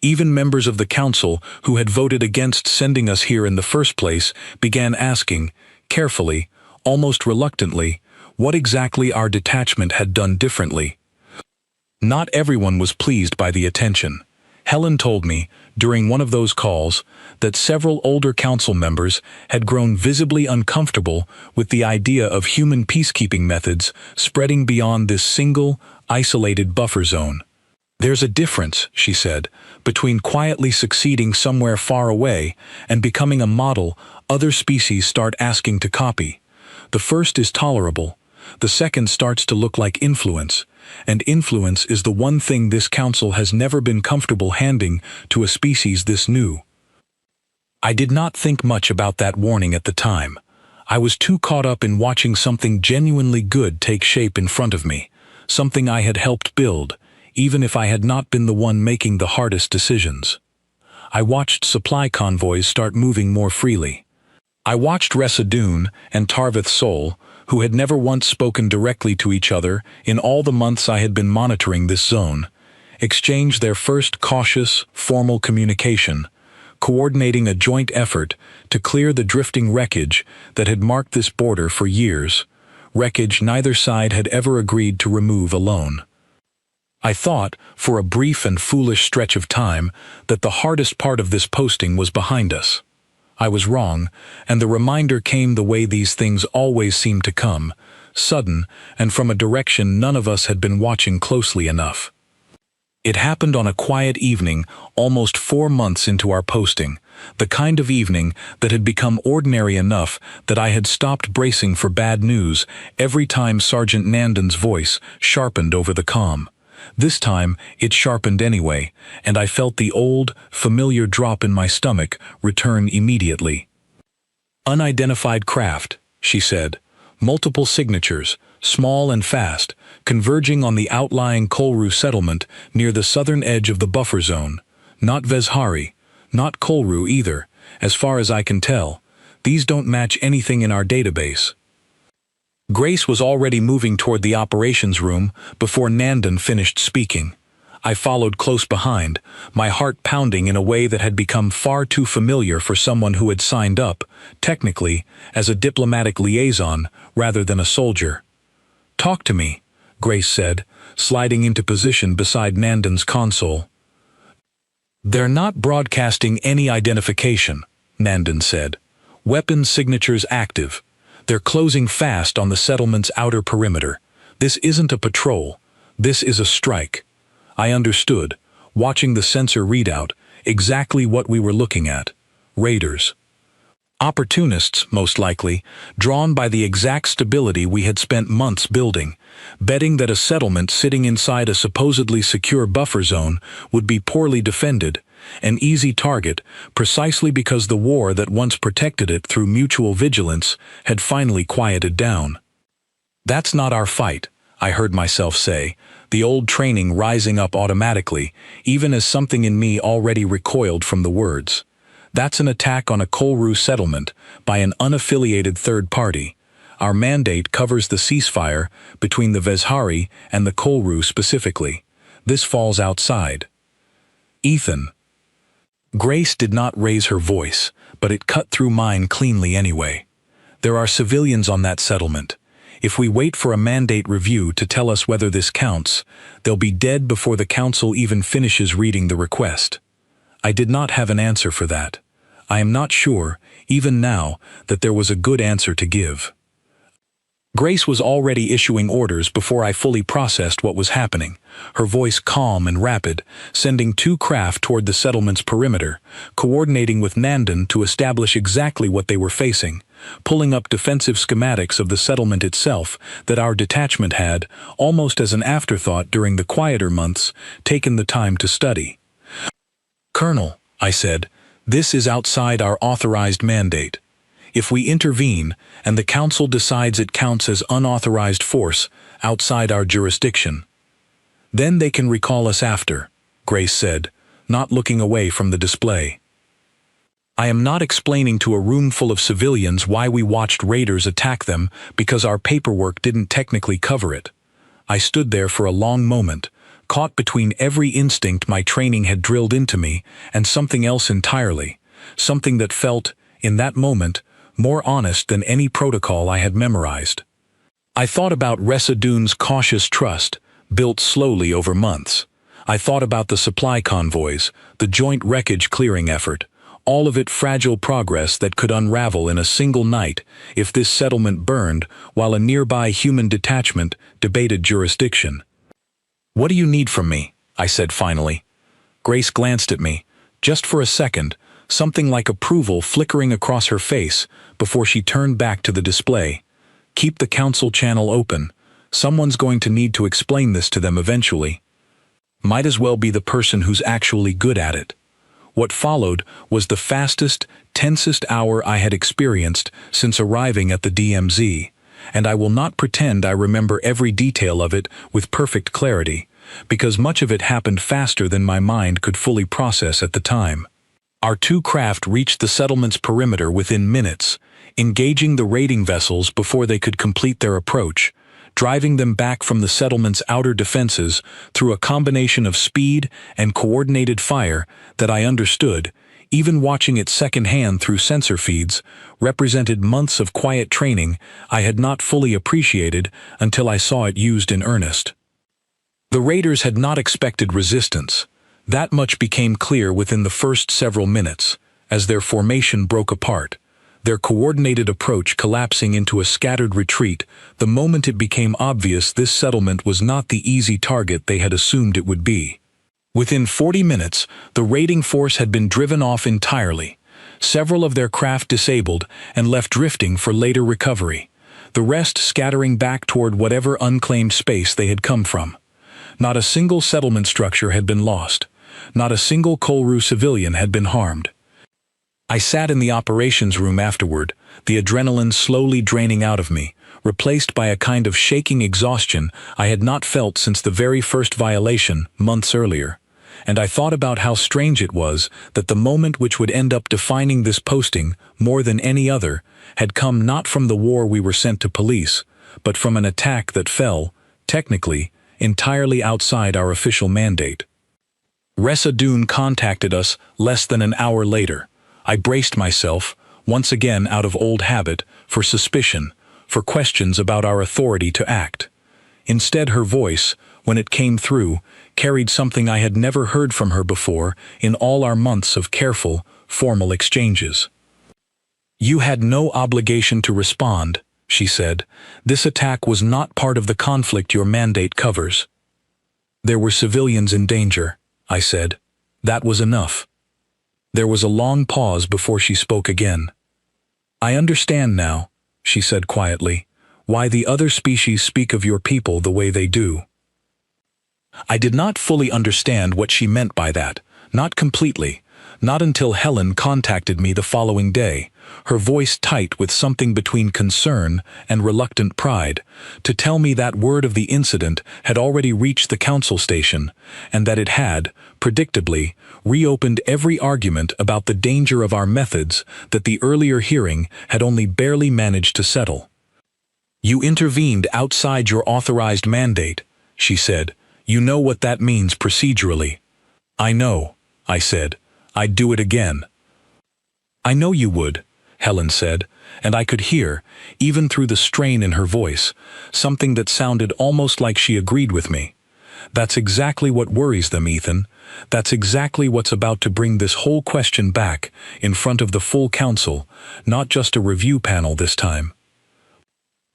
Even members of the council who had voted against sending us here in the first place began asking, carefully, almost reluctantly, what exactly our detachment had done differently. Not everyone was pleased by the attention. Helen told me, during one of those calls, that several older council members had grown visibly uncomfortable with the idea of human peacekeeping methods spreading beyond this single, isolated buffer zone. "There's a difference," she said, "between quietly succeeding somewhere far away and becoming a model other species start asking to copy. The first is tolerable. The second starts to look like influence, and influence is the one thing this council has never been comfortable handing to a species this new." I did not think much about that warning at the time. I was too caught up in watching something genuinely good take shape in front of me, something I had helped build, even if I had not been the one making the hardest decisions. I watched supply convoys start moving more freely. I watched Resadun and Tarvith Sol, who had never once spoken directly to each other in all the months I had been monitoring this zone, exchange their first cautious, formal communication, coordinating a joint effort to clear the drifting wreckage that had marked this border for years, wreckage neither side had ever agreed to remove alone. I thought, for a brief and foolish stretch of time, that the hardest part of this posting was behind us. I was wrong, and the reminder came the way these things always seem to come, sudden, and from a direction none of us had been watching closely enough. It happened on a quiet evening, almost 4 months into our posting, the kind of evening that had become ordinary enough that I had stopped bracing for bad news every time Sergeant Nandan's voice sharpened over the comm. This time, it sharpened anyway, and I felt the old, familiar drop in my stomach return immediately. "Unidentified craft," she said. "Multiple signatures, small and fast, converging on the outlying Kolru settlement near the southern edge of the buffer zone. Not Vezhari, not Kolru either, as far as I can tell. These don't match anything in our database. Grace was already moving toward the operations room before Nandan finished speaking. I followed close behind, my heart pounding in a way that had become far too familiar for someone who had signed up, technically, as a diplomatic liaison rather than a soldier. "Talk to me," Grace said, sliding into position beside Nandan's console. "They're not broadcasting any identification," Nandan said. "Weapon signatures active. They're closing fast on the settlement's outer perimeter. This isn't a patrol. This is a strike." I understood, watching the sensor readout, exactly what we were looking at. Raiders. Opportunists, most likely, drawn by the exact stability we had spent months building, betting that a settlement sitting inside a supposedly secure buffer zone would be poorly defended, an easy target, precisely because the war that once protected it through mutual vigilance had finally quieted down. "That's not our fight," I heard myself say, the old training rising up automatically, even as something in me already recoiled from the words. "That's an attack on a Kolru settlement by an unaffiliated third party. Our mandate covers the ceasefire between the Vezhari and the Kolru specifically. This falls outside." "Ethan." Grace did not raise her voice, but it cut through mine cleanly anyway. "There are civilians on that settlement. If we wait for a mandate review to tell us whether this counts, they'll be dead before the council even finishes reading the request." I did not have an answer for that. I am not sure, even now, that there was a good answer to give. Grace was already issuing orders before I fully processed what was happening, her voice calm and rapid, sending 2 craft toward the settlement's perimeter, coordinating with Nandan to establish exactly what they were facing, pulling up defensive schematics of the settlement itself that our detachment had, almost as an afterthought during the quieter months, taken the time to study. "Colonel," I said, "this is outside our authorized mandate. If we intervene, and the Council decides it counts as unauthorized force outside our jurisdiction, then they can recall us after," Grace said, not looking away from the display. "I am not explaining to a room full of civilians why we watched raiders attack them because our paperwork didn't technically cover it." I stood there for a long moment, caught between every instinct my training had drilled into me and something else entirely, something that felt, in that moment, more honest than any protocol I had memorized. I thought about Resadune's cautious trust, built slowly over months. I thought about the supply convoys, the joint wreckage clearing effort, all of it fragile progress that could unravel in a single night if this settlement burned while a nearby human detachment debated jurisdiction. "What do you need from me?" I said finally. Grace glanced at me, just for a second, something like approval flickering across her face before she turned back to the display. "Keep the council channel open. Someone's going to need to explain this to them eventually. Might as well be the person who's actually good at it." What followed was the fastest, tensest hour I had experienced since arriving at the DMZ, and I will not pretend I remember every detail of it with perfect clarity, because much of it happened faster than my mind could fully process at the time. Our 2 craft reached the settlement's perimeter within minutes, engaging the raiding vessels before they could complete their approach, driving them back from the settlement's outer defenses through a combination of speed and coordinated fire that I understood, even watching it secondhand through sensor feeds, represented months of quiet training I had not fully appreciated until I saw it used in earnest. The raiders had not expected resistance. That much became clear within the first several minutes, as their formation broke apart, their coordinated approach collapsing into a scattered retreat the moment it became obvious this settlement was not the easy target they had assumed it would be. Within 40 minutes, the raiding force had been driven off entirely, several of their craft disabled and left drifting for later recovery, the rest scattering back toward whatever unclaimed space they had come from. Not a single settlement structure had been lost. Not a single Kolru civilian had been harmed. I sat in the operations room afterward, the adrenaline slowly draining out of me, replaced by a kind of shaking exhaustion I had not felt since the very first violation, months earlier. And I thought about how strange it was that the moment which would end up defining this posting more than any other had come not from the war we were sent to police, but from an attack that fell, technically, entirely outside our official mandate. Ressa Dune contacted us less than an hour later. I braced myself, once again out of old habit, for suspicion, for questions about our authority to act. Instead, her voice, when it came through, carried something I had never heard from her before in all our months of careful, formal exchanges. "You had no obligation to respond," she said. "This attack was not part of the conflict your mandate covers." "There were civilians in danger," I said. That was enough. There was a long pause before she spoke again. "I understand now," she said quietly, "why the other species speak of your people the way they do." I did not fully understand what she meant by that, not completely, not until Helen contacted me the following day, her voice tight with something between concern and reluctant pride, to tell me that word of the incident had already reached the council station, and that it had, predictably, reopened every argument about the danger of our methods that the earlier hearing had only barely managed to settle. "You intervened outside your authorized mandate," she said. "You know what that means procedurally." "I know," I said. "I'd do it again." "I know you would," Helen said, and I could hear, even through the strain in her voice, something that sounded almost like she agreed with me. "That's exactly what worries them, Ethan. That's exactly what's about to bring this whole question back in front of the full council, not just a review panel this time."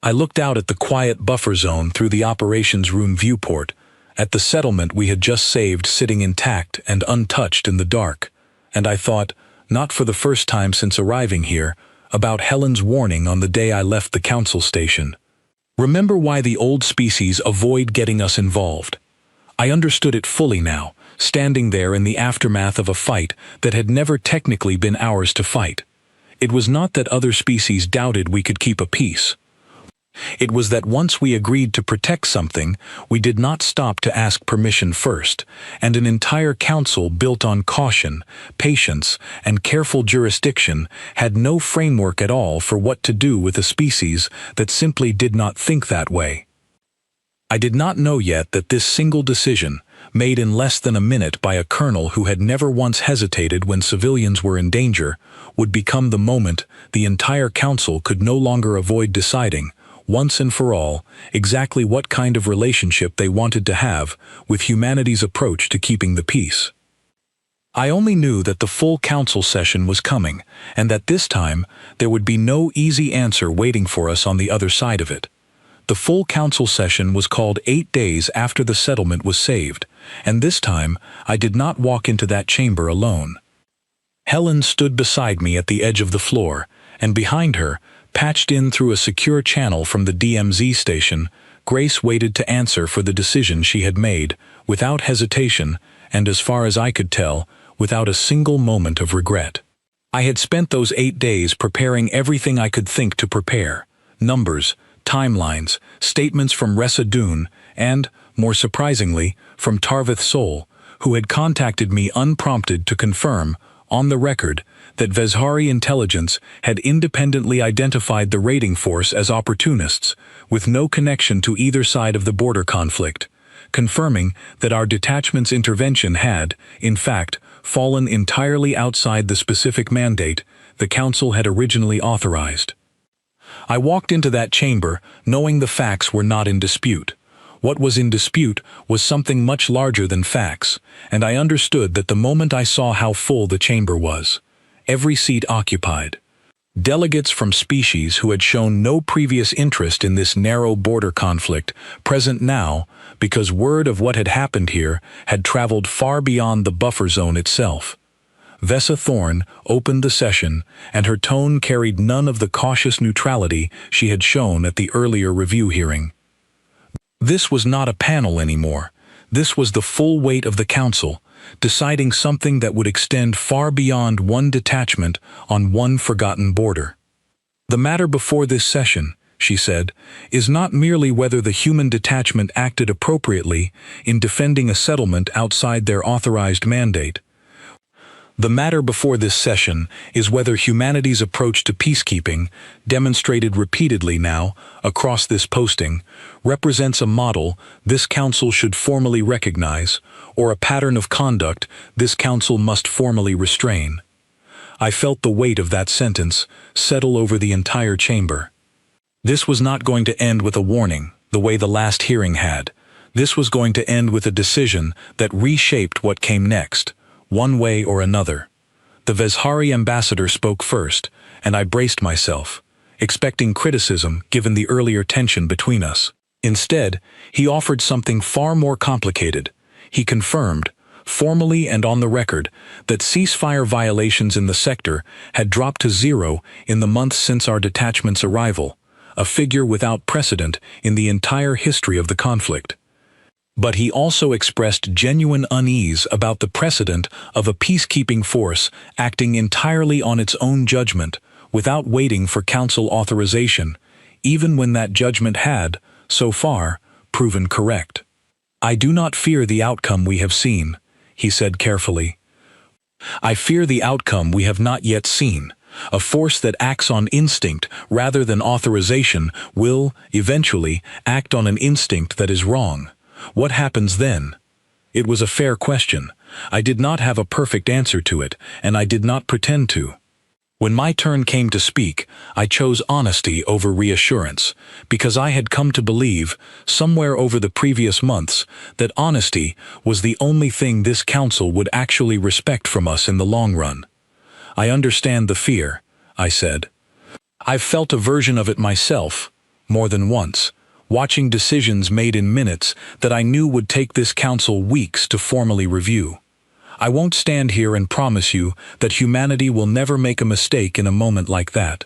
I looked out at the quiet buffer zone through the operations room viewport, at the settlement we had just saved sitting intact and untouched in the dark, and I thought, not for the first time since arriving here, about Helen's warning on the day I left the council station. Remember why the old species avoid getting us involved. I understood it fully now, standing there in the aftermath of a fight that had never technically been ours to fight. It was not that other species doubted we could keep a peace. It was that once we agreed to protect something, we did not stop to ask permission first, and an entire council built on caution, patience, and careful jurisdiction had no framework at all for what to do with a species that simply did not think that way. I did not know yet that this single decision, made in less than a minute by a colonel who had never once hesitated when civilians were in danger, would become the moment the entire council could no longer avoid deciding, once and for all, exactly what kind of relationship they wanted to have with humanity's approach to keeping the peace. I only knew that the full council session was coming, and that this time there would be no easy answer waiting for us on the other side of it. The full council session was called 8 days after the settlement was saved, and this time I did not walk into that chamber alone. Helen stood beside me at the edge of the floor, and behind her, patched in through a secure channel from the DMZ station, Grace waited to answer for the decision she had made, without hesitation, and as far as I could tell, without a single moment of regret. I had spent those 8 days preparing everything I could think to prepare: numbers, timelines, statements from Ressa Dune, and, more surprisingly, from Tarvith Sol, who had contacted me unprompted to confirm, on the record, that Vezhari intelligence had independently identified the raiding force as opportunists, with no connection to either side of the border conflict, confirming that our detachment's intervention had, in fact, fallen entirely outside the specific mandate the Council had originally authorized. I walked into that chamber knowing the facts were not in dispute. What was in dispute was something much larger than facts, and I understood that the moment I saw how full the chamber was. Every seat occupied. Delegates from species who had shown no previous interest in this narrow border conflict, present now because word of what had happened here had traveled far beyond the buffer zone itself. Vessa Thorne opened the session, and her tone carried none of the cautious neutrality she had shown at the earlier review hearing. This was not a panel anymore. This was the full weight of the council, deciding something that would extend far beyond one detachment on one forgotten border. The matter before this session, she said, is not merely whether the human detachment acted appropriately in defending a settlement outside their authorized mandate. The matter before this session is whether humanity's approach to peacekeeping, demonstrated repeatedly now across this posting, represents a model this Council should formally recognize, or a pattern of conduct this Council must formally restrain. I felt the weight of that sentence settle over the entire chamber. This was not going to end with a warning, the way the last hearing had. This was going to end with a decision that reshaped what came next, one way or another. The Vezhari ambassador spoke first, and I braced myself, expecting criticism given the earlier tension between us. Instead, he offered something far more complicated. He confirmed, formally and on the record, that ceasefire violations in the sector had dropped to 0 in the months since our detachment's arrival, a figure without precedent in the entire history of the conflict. But he also expressed genuine unease about the precedent of a peacekeeping force acting entirely on its own judgment, without waiting for Council authorization, even when that judgment had, so far, proven correct. "I do not fear the outcome we have seen," he said carefully. "I fear the outcome we have not yet seen. A force that acts on instinct rather than authorization will, eventually, act on an instinct that is wrong. What happens then?" It was a fair question. I did not have a perfect answer to it, and I did not pretend to. When my turn came to speak, I chose honesty over reassurance, because I had come to believe, somewhere over the previous months, that honesty was the only thing this Council would actually respect from us in the long run. "I understand the fear," I said. "I've felt a version of it myself, more than once, watching decisions made in minutes that I knew would take this Council weeks to formally review. I won't stand here and promise you that humanity will never make a mistake in a moment like that.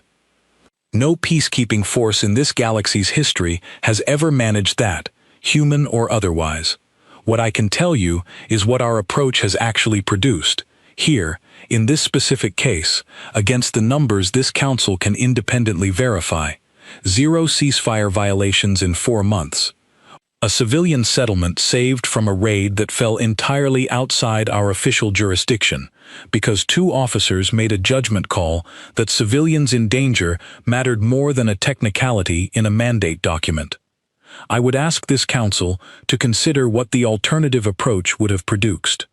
No peacekeeping force in this galaxy's history has ever managed that, human or otherwise. What I can tell you is what our approach has actually produced, here, in this specific case, against the numbers this Council can independently verify. 0 ceasefire violations in 4 months. A civilian settlement saved from a raid that fell entirely outside our official jurisdiction, because 2 officers made a judgment call that civilians in danger mattered more than a technicality in a mandate document. I would ask this Council to consider what the alternative approach would have produced.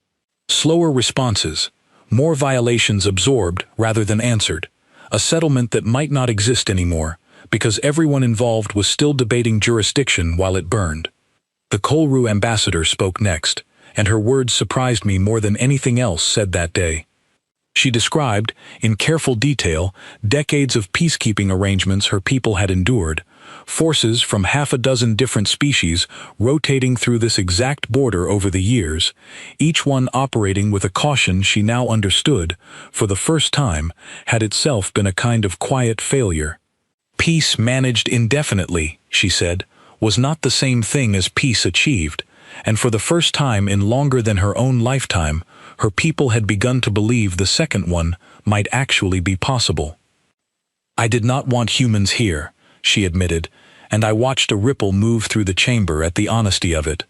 Slower responses, more violations absorbed rather than answered, a settlement that might not exist anymore, because everyone involved was still debating jurisdiction while it burned. The Kolru ambassador spoke next, and her words surprised me more than anything else said that day. She described, in careful detail, decades of peacekeeping arrangements her people had endured, forces from 6 different species rotating through this exact border over the years, each one operating with a caution she now understood, for the first time, had itself been a kind of quiet failure. Peace managed indefinitely, she said, was not the same thing as peace achieved, and for the first time in longer than her own lifetime, her people had begun to believe the second one might actually be possible. "I did not want humans here," she admitted, and I watched a ripple move through the chamber at the honesty of it.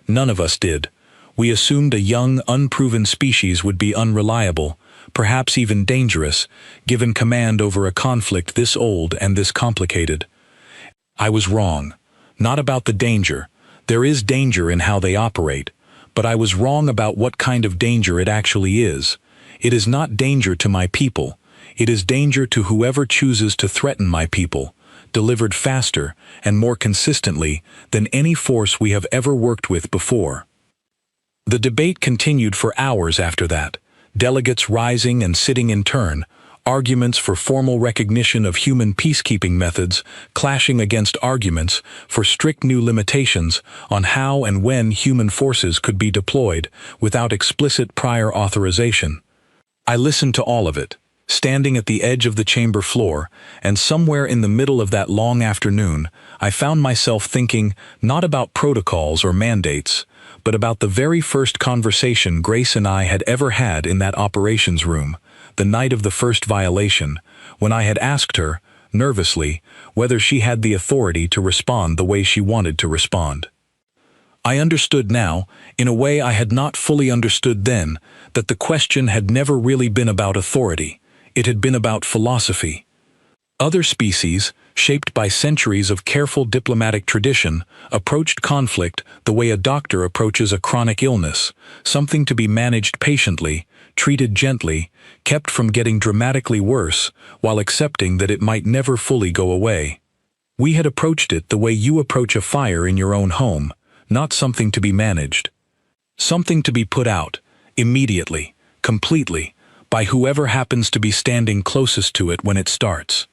None of us did. We assumed a young, unproven species would be unreliable, perhaps even dangerous, given command over a conflict this old and this complicated. I was wrong. Not about the danger. There is danger in how they operate, but I was wrong about what kind of danger it actually is. It is not danger to my people. It is danger to whoever chooses to threaten my people, delivered faster and more consistently than any force we have ever worked with before. The debate continued for hours after that, delegates rising and sitting in turn, arguments for formal recognition of human peacekeeping methods clashing against arguments for strict new limitations on how and when human forces could be deployed without explicit prior authorization. I listened to all of it, standing at the edge of the chamber floor, and somewhere in the middle of that long afternoon, I found myself thinking not about protocols or mandates, but about the very first conversation Grace and I had ever had in that operations room, the night of the first violation, when I had asked her, nervously, whether she had the authority to respond the way she wanted to respond. I understood now, in a way I had not fully understood then, that the question had never really been about authority. It had been about philosophy. Other species, shaped by centuries of careful diplomatic tradition, approached conflict the way a doctor approaches a chronic illness, something to be managed patiently, treated gently, kept from getting dramatically worse, while accepting that it might never fully go away. We had approached it the way you approach a fire in your own home, not something to be managed. Something to be put out, immediately, completely, by whoever happens to be standing closest to it when it starts.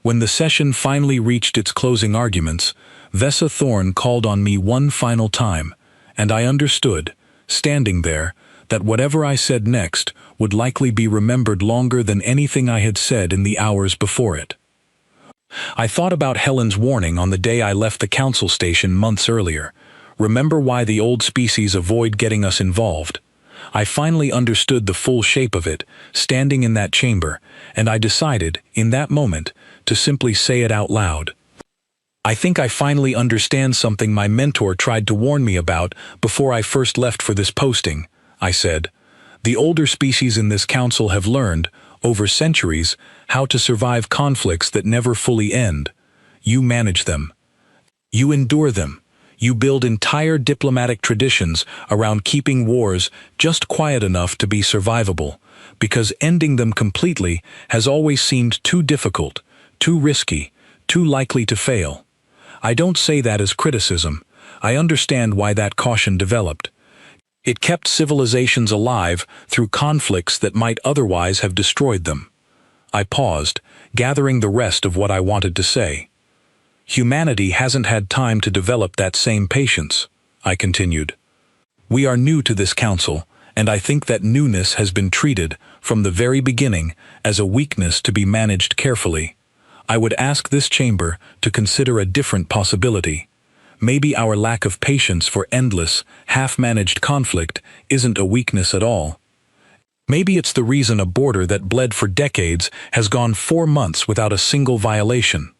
When the session finally reached its closing arguments, Vessa Thorne called on me one final time, and I understood, standing there, that whatever I said next would likely be remembered longer than anything I had said in the hours before it. I thought about Helen's warning on the day I left the council station months earlier. Remember why the old species avoid getting us involved. I finally understood the full shape of it, standing in that chamber, and I decided, in that moment, to simply say it out loud. I think I finally understand something my mentor tried to warn me about before I first left for this posting, I said. The older species in this council have learned, over centuries, how to survive conflicts that never fully end. You manage them. You endure them. You build entire diplomatic traditions around keeping wars just quiet enough to be survivable, because ending them completely has always seemed too difficult, too risky, too likely to fail. I don't say that as criticism. I understand why that caution developed. It kept civilizations alive through conflicts that might otherwise have destroyed them. I paused, gathering the rest of what I wanted to say. Humanity hasn't had time to develop that same patience, I continued. We are new to this council, and I think that newness has been treated, from the very beginning, as a weakness to be managed carefully. I would ask this chamber to consider a different possibility. Maybe our lack of patience for endless, half-managed conflict isn't a weakness at all. Maybe it's the reason a border that bled for decades has gone 4 months without a single violation.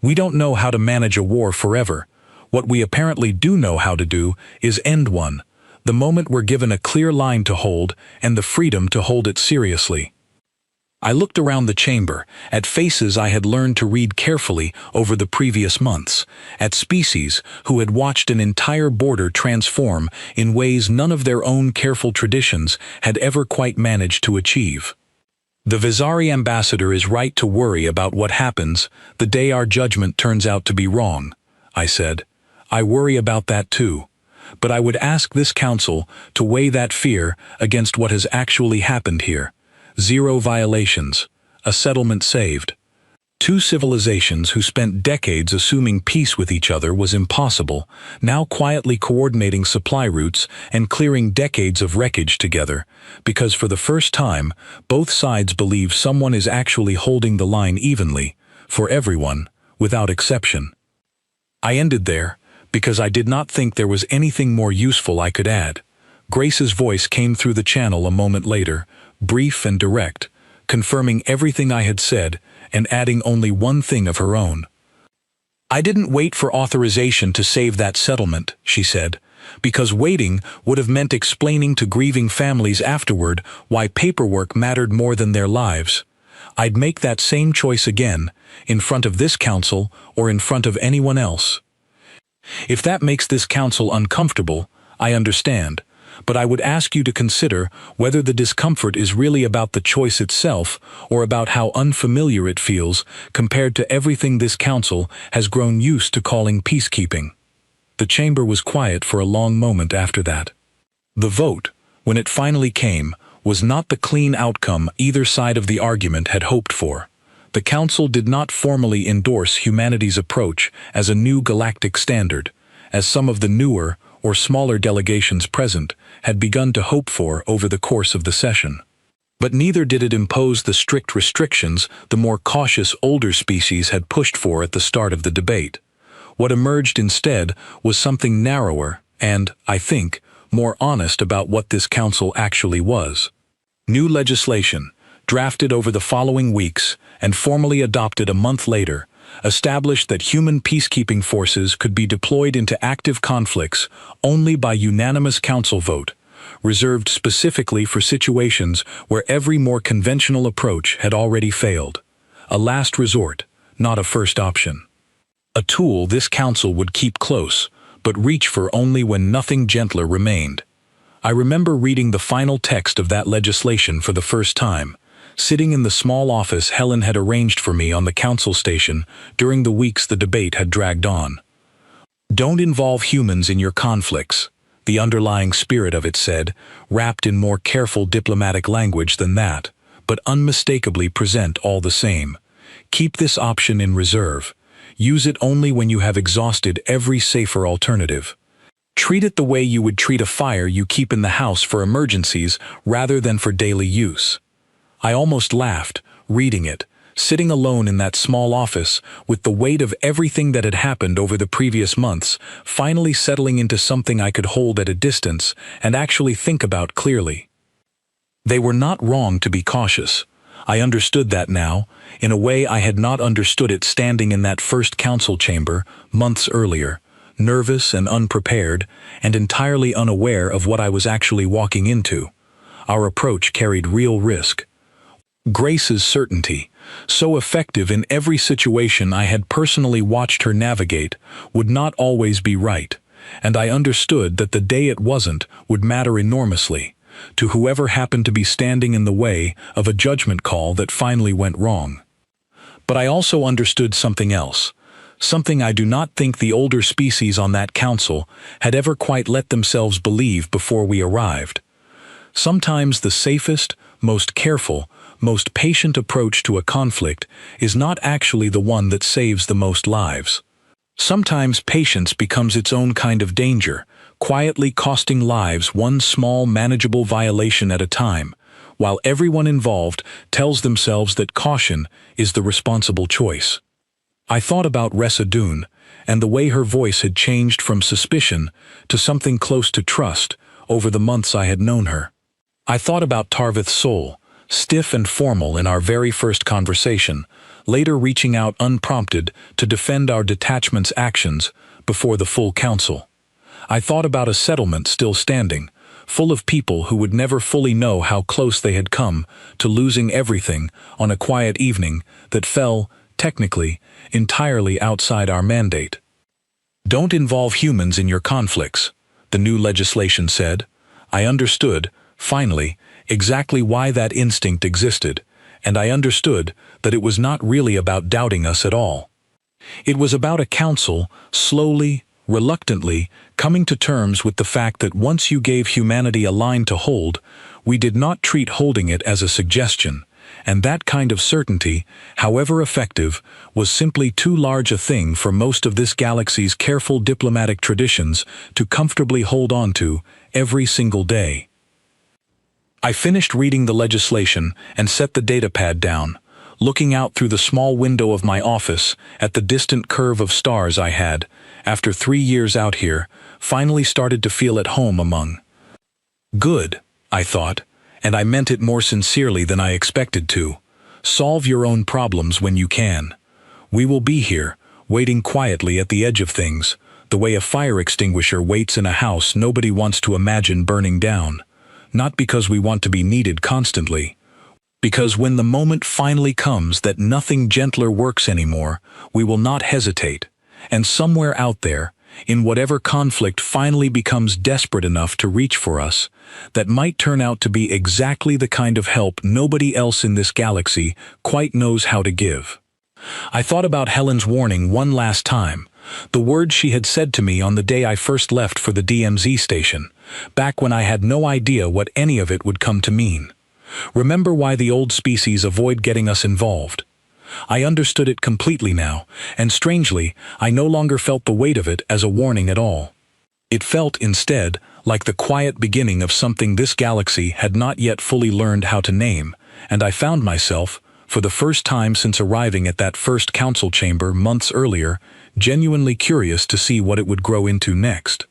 We don't know how to manage a war forever. What we apparently do know how to do is end one, the moment we're given a clear line to hold and the freedom to hold it seriously. I looked around the chamber, at faces I had learned to read carefully over the previous months, at species who had watched an entire border transform in ways none of their own careful traditions had ever quite managed to achieve. The Vizari ambassador is right to worry about what happens the day our judgment turns out to be wrong, I said. I worry about that too, but I would ask this council to weigh that fear against what has actually happened here. 0 violations, a settlement saved. 2 civilizations who spent decades assuming peace with each other was impossible, now quietly coordinating supply routes and clearing decades of wreckage together, because for the first time, both sides believe someone is actually holding the line evenly, for everyone, without exception. I ended there, because I did not think there was anything more useful I could add. Grace's voice came through the channel a moment later, brief and direct, confirming everything I had said and adding only one thing of her own. I didn't wait for authorization to save that settlement, she said, because waiting would have meant explaining to grieving families afterward why paperwork mattered more than their lives. I'd make that same choice again, in front of this council or in front of anyone else. If that makes this council uncomfortable, I understand. But I would ask you to consider whether the discomfort is really about the choice itself or about how unfamiliar it feels compared to everything this council has grown used to calling peacekeeping. The chamber was quiet for a long moment after that. The vote, when it finally came, was not the clean outcome either side of the argument had hoped for. The council did not formally endorse humanity's approach as a new galactic standard, as some of the newer or smaller delegations present had begun to hope for over the course of the session. But neither did it impose the strict restrictions the more cautious older species had pushed for at the start of the debate. What emerged instead was something narrower and, I think, more honest about what this council actually was. New legislation, drafted over the following weeks and formally adopted a month later, established that human peacekeeping forces could be deployed into active conflicts only by unanimous council vote, reserved specifically for situations where every more conventional approach had already failed. A last resort, not a first option. A tool this council would keep close, but reach for only when nothing gentler remained. I remember reading the final text of that legislation for the first time, sitting in the small office Helen had arranged for me on the council station during the weeks the debate had dragged on. Don't involve humans in your conflicts, the underlying spirit of it said, wrapped in more careful diplomatic language than that, but unmistakably present all the same. Keep this option in reserve. Use it only when you have exhausted every safer alternative. Treat it the way you would treat a fire you keep in the house for emergencies rather than for daily use. I almost laughed, reading it, sitting alone in that small office, with the weight of everything that had happened over the previous months finally settling into something I could hold at a distance and actually think about clearly. They were not wrong to be cautious. I understood that now, in a way I had not understood it standing in that first council chamber months earlier, nervous and unprepared, and entirely unaware of what I was actually walking into. Our approach carried real risk. Grace's certainty, so effective in every situation I had personally watched her navigate, would not always be right, and I understood that the day it wasn't would matter enormously, to whoever happened to be standing in the way of a judgment call that finally went wrong. But I also understood something else, something I do not think the older species on that council had ever quite let themselves believe before we arrived. Sometimes the safest, most careful, most patient approach to a conflict is not actually the one that saves the most lives. Sometimes patience becomes its own kind of danger, quietly costing lives one small manageable violation at a time, while everyone involved tells themselves that caution is the responsible choice. I thought about Ressa Dune, and the way her voice had changed from suspicion to something close to trust over the months I had known her. I thought about Tarvith's soul, stiff and formal in our very first conversation, later reaching out unprompted to defend our detachment's actions before the full council. I thought about a settlement still standing, full of people who would never fully know how close they had come to losing everything on a quiet evening that fell, technically, entirely outside our mandate. Don't involve humans in your conflicts, the new legislation said. I understood, finally, exactly why that instinct existed, and I understood that it was not really about doubting us at all. It was about a council, slowly, reluctantly, coming to terms with the fact that once you gave humanity a line to hold, we did not treat holding it as a suggestion, and that kind of certainty, however effective, was simply too large a thing for most of this galaxy's careful diplomatic traditions to comfortably hold on to every single day. I finished reading the legislation and set the datapad down, looking out through the small window of my office at the distant curve of stars I had, after 3 years out here, finally started to feel at home among. Good, I thought, and I meant it more sincerely than I expected to. Solve your own problems when you can. We will be here, waiting quietly at the edge of things, the way a fire extinguisher waits in a house nobody wants to imagine burning down. Not because we want to be needed constantly. Because when the moment finally comes that nothing gentler works anymore, we will not hesitate. And somewhere out there, in whatever conflict finally becomes desperate enough to reach for us, that might turn out to be exactly the kind of help nobody else in this galaxy quite knows how to give. I thought about Helen's warning one last time, the words she had said to me on the day I first left for the DMZ station, back when I had no idea what any of it would come to mean. Remember why the old species avoid getting us involved. I understood it completely now, and strangely, I no longer felt the weight of it as a warning at all. It felt, instead, like the quiet beginning of something this galaxy had not yet fully learned how to name, and I found myself, for the first time since arriving at that first council chamber months earlier, genuinely curious to see what it would grow into next.